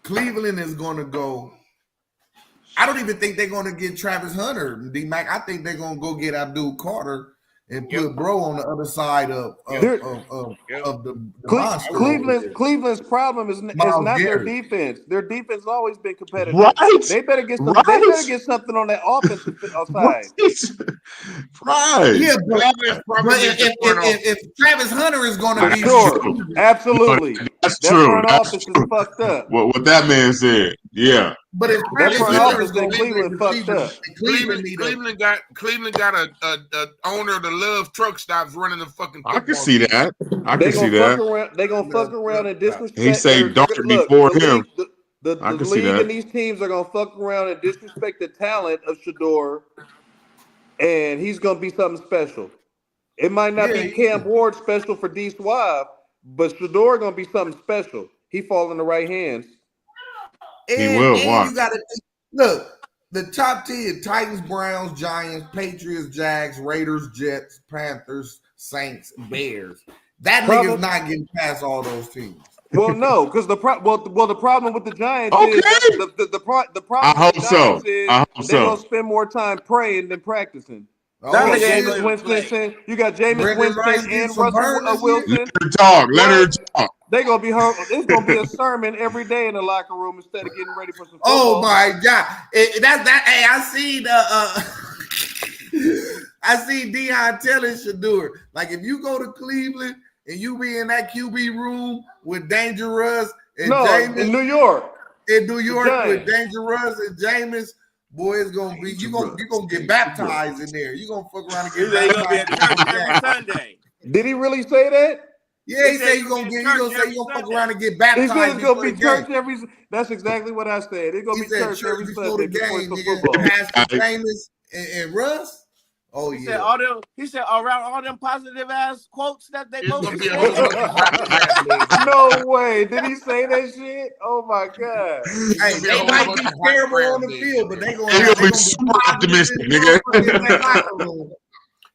Cleveland is going to go. I don't even think they're going to get Travis Hunter, D-Mac. I think they're going to go get Abdul Carter and put Bro on the other side of the monster. Cleveland's problem is not their defense. Their defense has always been competitive. Right. They better get some, They better get something on that offensive side. Right. Yeah, but if Travis Hunter is going to be sure, absolutely, no, that's true. Front office is fucked up. What that man said, yeah. But if Travis Hunter is going to Cleveland fucked up. Cleveland got a owner that loves truck stops running the fucking. I can see that. They gonna fuck around and disrespect. He say Dart before him. The league and these teams are gonna fuck around and disrespect the talent of Shador, and he's gonna be something special. It might not be Cam Ward special for D Suave, but Shador gonna be something special. He fall in the right hands. He will. You gotta look. The top 10: Titans, Browns, Giants, Patriots, Jags, Raiders, Jets, Panthers, Saints, Bears. That nigga's not getting past all those teams. Well, no, because the problem with the Giants is the problem. I hope so. They're gonna spend more time praying than practicing. You got Jameis Winston and Russell Wilson. Let her talk. They're gonna be hurt. It's gonna be a sermon every day in the locker room instead of getting ready for some football. Oh my God! Hey, I seen I see Deion telling Shador, like, if you go to Cleveland and you be in that QB room with Dangerous and Jameis, in New York with Dangerous and Jameis, boy, it's gonna be you gonna get baptized in there. You gonna fuck around and get baptized every Sunday. Did he really say that? Yeah, he said you gonna fuck around and get baptized. He said it's gonna be church every. That's exactly what I said. It's gonna be church every Sunday before football. Pastor Jameis and Russ. Oh, he said he said around all them positive ass quotes that they posted. No way. Did he say that shit? Oh my God. Hey, they might be terrible on the field, but they gonna be super optimistic, nigga.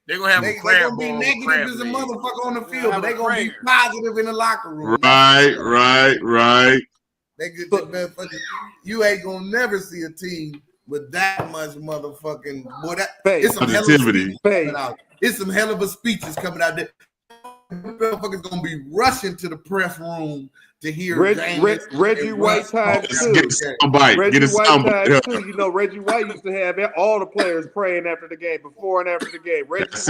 They're gonna have they gonna be negative as a motherfucker on the field, but they're gonna be positive in the locker room. Right. You ain't gonna never see a team with that much motherfucking boy. It's some positivity. It's some hell of a speeches coming out there. Motherfuckers gonna be rushing to the press room to hear Reggie White times too. Get a soundbite. You know, Reggie White used to have all the players praying after the game, before and after the game. That's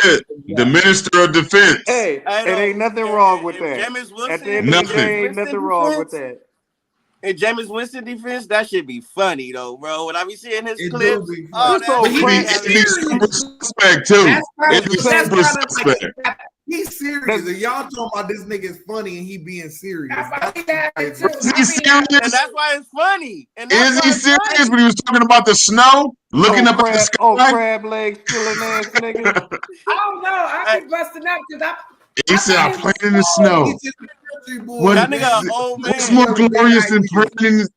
it. The minister of defense. Hey, it ain't nothing wrong with that. At the end of the day, ain't nothing wrong with that. And Jameis Winston defense, that should be funny though, bro. When I be seeing his clips, it'd be super suspect too. It'd be super suspect. He's serious. And y'all talking about this nigga is funny and he being serious. Is he serious? And that's why it's funny. Is he serious when he was talking about the snow? Looking up at the sky? Oh, crab legs, killing ass nigga. I don't know. I be busting up because he said, I played in the snow. That nigga old man. What's more glorious than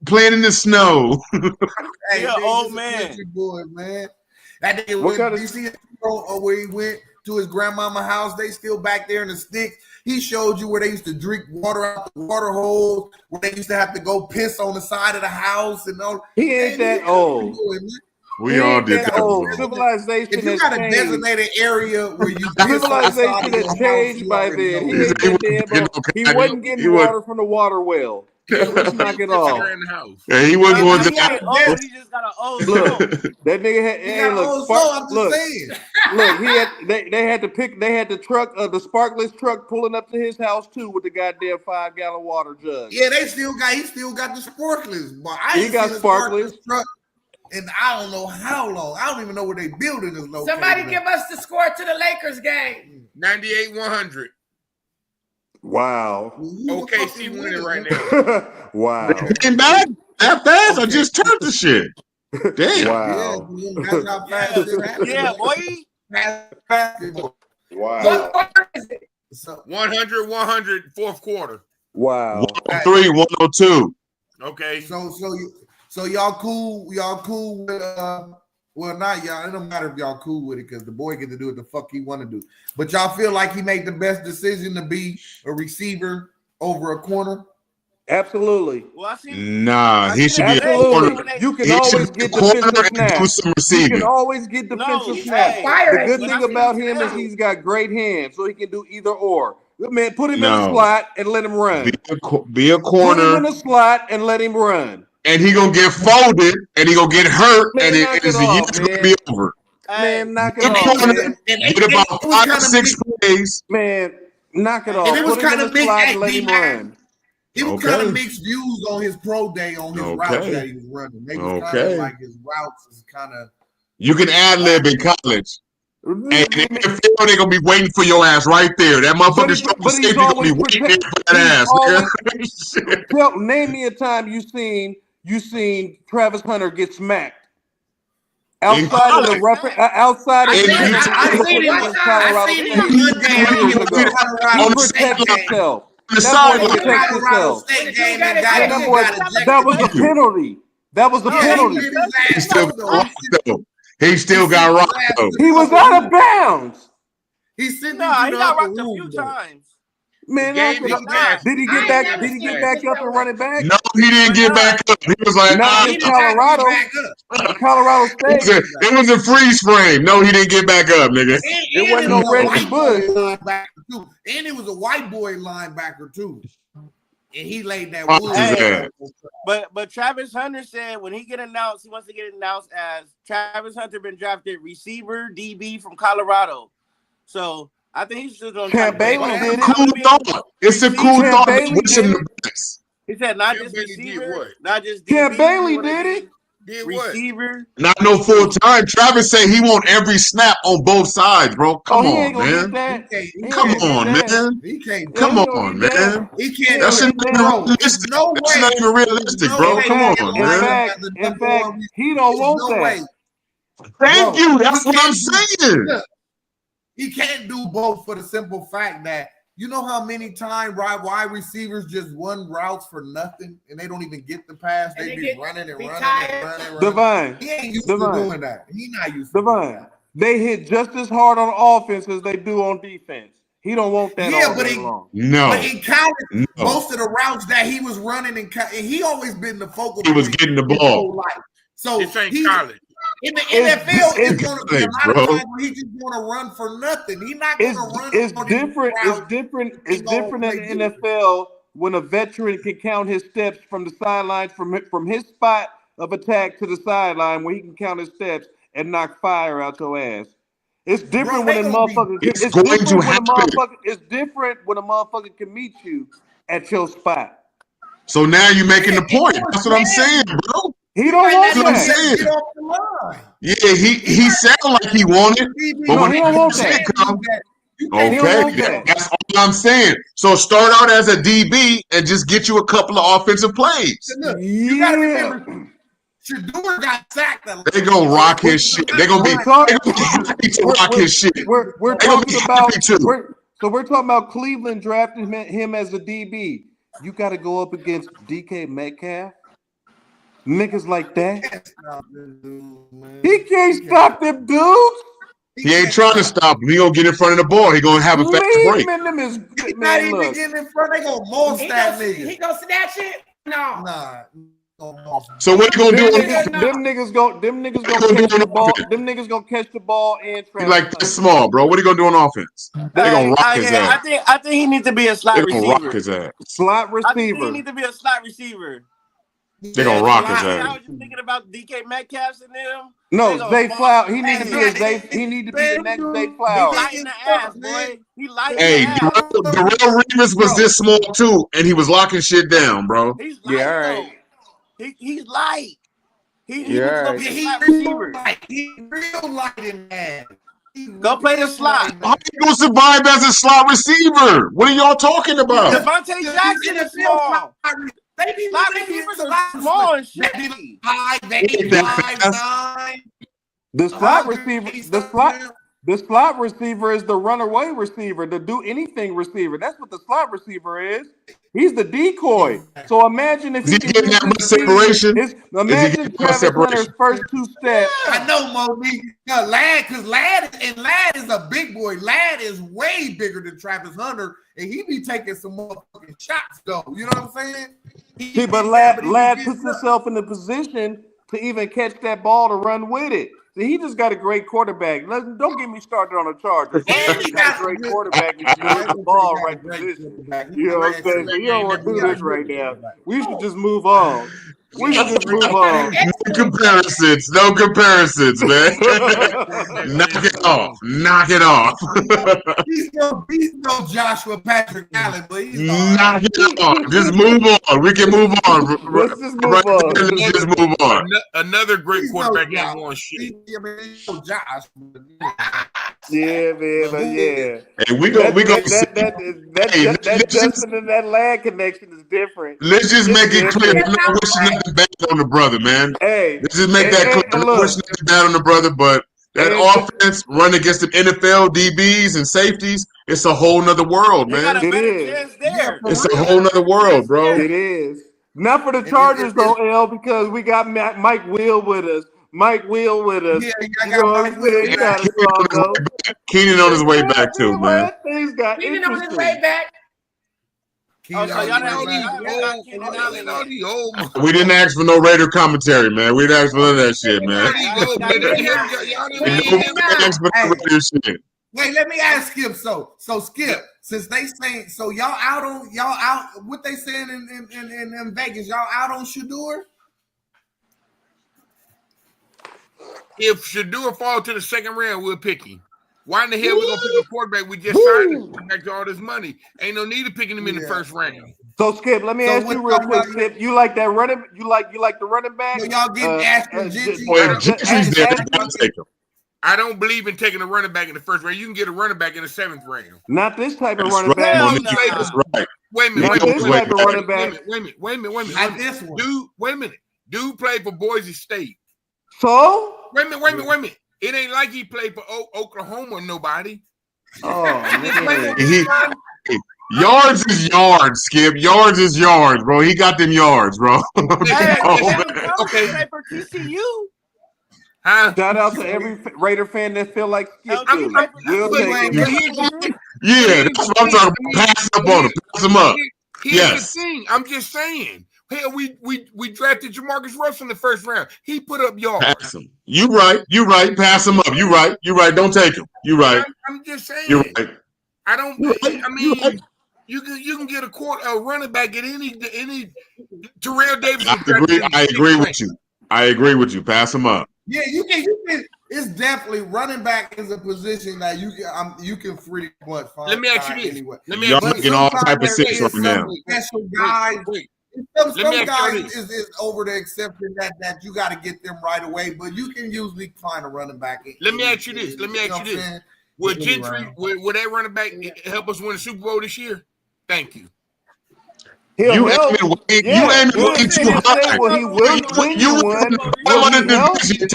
playing in the snow? Hey, old man. Boy, man. That nigga, you see where he went to his grandmama house? They still back there in the sticks. He showed you where they used to drink water out the water hole, where they used to have to go piss on the side of the house and all. He ain't that old. We all did that. Civilization. If you got a designated area where you civilization has changed by then. He wasn't getting water from the water well. Let's knock it off. Yeah, he wasn't going to that. He just got an old soul. That nigga had. Look, they had to pick. They had the truck, the sparkless truck, pulling up to his house too with the goddamn 5-gallon water jug. Yeah, he still got the sparklers. But he got sparklers. Truck. And I don't know how long. I don't even know where they building is located. Somebody give us the score to the Lakers game. 98-100. Wow. OKC winning right now. Wow. Came back that fast? I just turned the shit. Damn. Wow. That's how fast it happened. Yeah, boy. Basketball. Wow. 100-100 fourth quarter. Wow. 103-102. Okay. So y'all cool with Well, not y'all. It don't matter if y'all cool with it because the boy get to do what the fuck he want to do. But y'all feel like he made the best decision to be a receiver over a corner? Absolutely. Well, Nah, he should be a Absolutely. corner. You can He should always be a get corner defensive and do snaps. some You can receiving. always get defensive snaps. fire The good it. thing about him is he's got great hands, so he can do either or. Man, put him in the No. slot and let him run. Be a Put him in corner, the slot and let him run. and he gonna get folded, and he gonna get hurt, Man, and knock his it year's off, gonna man. be over. Man, knock it Be a off, corner, man. get about 5 or 6 plays. Man, knock it off. And it was Put him in kind the of big. slot Hey, and let him run. It was kind Okay. of mixed views on his pro day on his routes that he was running. They was kind Okay. of like his routes is kind of. You can ad-lib in college. And in the NFL, they're gonna be waiting for your ass right there. That motherfucking strong safety gonna be waiting there for that ass. Nigga. Name me a time you seen Travis Hunter get smacked. Outside of the reference, outside of I seen him one game years ago. He protects himself. That boy protects himself. That was a penalty. That was a penalty. He still got rocked though. He still got rocked though. He was out of bounds. He's sitting he got rocked a few times. Man, did he get back? Did he get back up and run it back? No, he didn't get back up. He was like, not in Colorado. Colorado State. It was a freeze frame. No, he didn't get back up, nigga. It wasn't no Reggie Bush. And it was a white boy linebacker too. And he laid that wood. But Travis Hunter said when he wants to get announced as Travis Hunter been drafted receiver DB from Colorado. So I think he's still going to. Champ Bailey did it. Cool thought. It's a cool thought. Wish him the best. He said not just receiver, not just DB. Champ Bailey did it. Receiver. Not no full time. Travis said he want every snap on both sides, bro. Come on, man. Come on, man. He can't. Come on, man. He can't. That's not even realistic. That's not even realistic, bro. Come on, man. In fact, he don't want that. Thank you. That's what I'm saying. He can't do both for the simple fact that you know how many times wide receivers just run routes for nothing and they don't even get the pass. They be running and running. Divine. He ain't used to doing that. He not used to Divine. They hit just as hard on offense as they do on defense. He don't want that all day long. No. But he counted most of the routes that he was running and he always been the focal. He was getting the ball. So this ain't college. In the NFL, it's going to be a lot of times where he's just going to run for nothing. He's not going to run. It's different. It's different in the NFL when a veteran can count his steps from the sidelines, from his spot of attack to the sideline, where he can count his steps and knock fire out your ass. It's different when a motherfucker. It's different when a motherfucker can meet you at your spot. So now you're making the point. That's what I'm saying, bro. He don't want that. Get off the line. Yeah, he sounded like he wanted, but when he don't want that. Come, okay, that's all I'm saying. So start out as a DB and just get you a couple of offensive plays. Look, you gotta remember, Shador got sacked. They gonna rock his shit. They're gonna be happy to rock his shit. We're talking about. We're talking about Cleveland drafting him as a DB. You got to go up against DK Metcalf. Niggas like that. He can't stop them dudes. He ain't trying to stop him. He gonna get in front of the ball. He gonna have a fast break. He's not even getting in front. They gonna most that nigga. He gonna snatch it? No. Nah. So what you gonna do? Them niggas gonna catch the ball. Them niggas gonna catch the ball and he like this small, bro. What are you gonna do on offense? They gonna rock his ass. I think he needs to be a slot receiver. They gonna rock his ass. Slot receiver. I think he needs to be a slot receiver. They gonna rock his ass. I was just thinking about DK Metcalf and them. No, Zay Flower. He needs to be He need to be the next Zay Flower. He lighting the ass, boy. He lighting Hey, the ass. Darrell Reeves was this small too, and he was locking shit down, bro. He's light, all right. He's light. He's right. receiver. He's real light in man. Go play the slot. How you gonna survive as a slot receiver? What are y'all talking about? Devontae Jackson is small. Slot receivers are small and shit. The slot receiver. The slot receiver is the runaway receiver, the do anything receiver. That's what the slot receiver is. He's the decoy. So imagine if Is he getting that much separation? Imagine Travis Hunter's first 2 steps. I know, Monique. No, Ladd is a big boy. Ladd is way bigger than Travis Hunter, and he be taking some motherfucking shots, though. You know what I'm saying? See, but Ladd puts himself in the position to even catch that ball to run with it. See, he just got a great quarterback. Don't get me started on the Chargers. He got a great quarterback and throws the ball right position. You know what I'm saying? So you don't want to do this right now. We should just move on. We should just move on. No comparisons, man. Knock it off. Knock it off. He's no Joshua Patrick Allen, but he's knock it off. Just move on. We can move on. Let's just move on. Let's just move on. Another great quarterback ain't won shit. Josh. Yeah, man, but yeah. Hey, we go. That Justin and that Ladd connection is different. Let's just make it clear. I'm not wishing nothing bad on the brother, man. Hey, let's just make that clear. I'm not wishing nothing bad on the brother, but that offense running against the NFL DBs and safeties, it's a whole nother world, man. It is. It's a whole nother world, bro. It is. Not for the Chargers though, L, because we got Mike Will with us. Yeah, I got Mike Will. Keenan on his way back too, man. Keenan on his way back. We didn't ask for no Raider commentary, man. We didn't ask for none of that shit, man. Wait, let me ask Skip. So Skip, since they saying y'all out what they saying in Vegas, y'all out on Shedeur? If Shedeur fall to the second round, we'll pick him. Why in the hell we gonna pick a quarterback? We just signed him back to all this money. Ain't no need of picking him in the first round. So Skip, let me ask you real quick, Skip. You like that running? You like the running back? So y'all getting Ashton Gigi? I don't believe in taking a running back in the first round. You can get a running back in the 7th round. Not this type of running back. That's right. Wait a minute. Not this type of running back. Wait a minute. Dude played for Boise State. So? Wait a minute. It ain't like he played for Oklahoma or nobody. Oh, man. Yards is yards, Skip. Yards is yards, bro. He got them yards, bro. Okay. For TCU. Huh? Shout out to every Raider fan that feel like Skip do. Yeah, that's what I'm talking about. Pass up on him. Pass him up. Here's the thing. I'm just saying. Hell, we drafted Jamarcus Russell in the first round. He put up yards. Pass him. You right. Pass him up. You right. Don't take him. You right. I'm just saying. You're right. I don't. I mean, you can get a running back at any Terrell Davis. I agree with you. Pass him up. Yeah, you can. It's definitely running back is a position that you can free much. Let me ask you this. Anyway. Y'all making all type of sense right now. Special guys. Some guys is over the exception that you got to get them right away, but you can usually find a running back. Let me ask you this. Would Gentry, would that running back help us win the Super Bowl this year? Thank you. You aiming way too high. Well, he will win you one.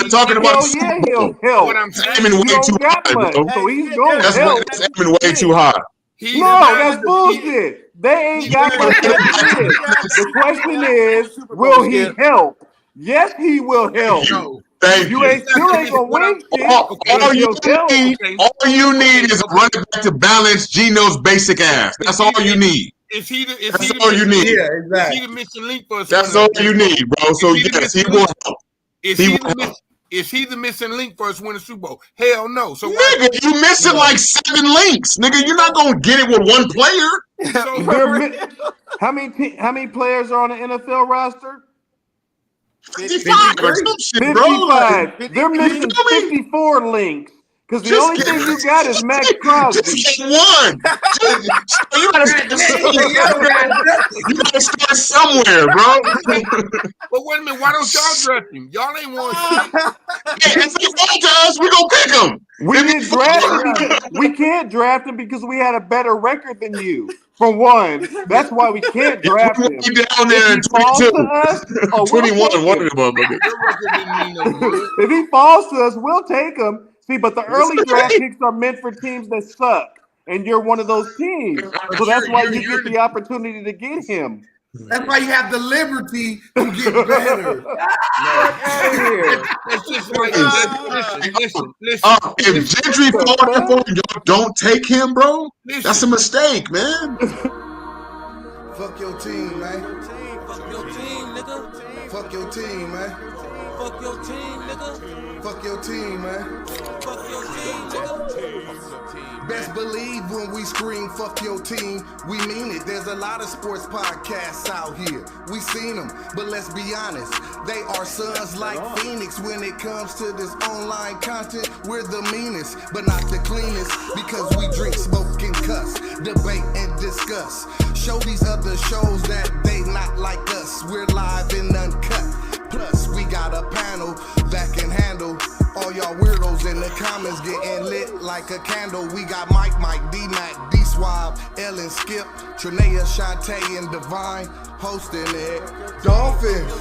Talking about he'll help. What I'm saying, aiming way too high, bro. So he's going to help. That's aiming way too high. No, that's bullshit. They ain't got much. The question is, will he help? Yes, he will help. Thank you. Ain't gonna win shit. All you need is a running back to balance Gino's basic ass. That's all you need. That's all you need. Yeah, exactly. Is he the missing link for us? That's all you need, bro. So yes, he will help. Is he the missing link for us win the Super Bowl? Hell no. So nigga, you missing like 7 links, nigga. You're not gonna get it with one player. So, how many players are on the NFL roster? 55 or some shit, bro. 55. They're missing 54 links. Because the only thing you got is Max Crosby. Just get one. You gotta start somewhere, bro. But wait a minute, why don't y'all draft him? Y'all ain't want shit. If they fall to us, we gonna pick him. We can't draft him because we had a better record than you. For one, that's why we can't draft him. Down there in 22, 21, one of them motherfuckers. If he falls to us, we'll take him. See, but the early draft picks are meant for teams that suck. and you're one of those teams. So that's why you get the opportunity to get him. That's why you have the liberty to get better. It's just like listen. If Gentry falling for him, don't take him, bro. That's a mistake, man. Fuck your team, man. Fuck your team, nigga. Fuck your team, man. Fuck your team, nigga. Fuck your team, man. Fuck your team, nigga. Best believe when we scream fuck your team, we mean it. There's a lot of sports podcasts out here. We seen them, but let's be honest, they are sons like Phoenix. When it comes to this online content, we're the meanest, but not the cleanest, because we drink, smoke, and cuss, debate, and discuss. Show these other shows that they not like us. We're live and uncut. Plus, we got a panel that can handle all y'all weirdos in the comments getting lit like a candle. We got Mike, D-Mac, D-Swab, Ellen, Skip, Trinea, Shantae, and Divine hosting it. Dolphins.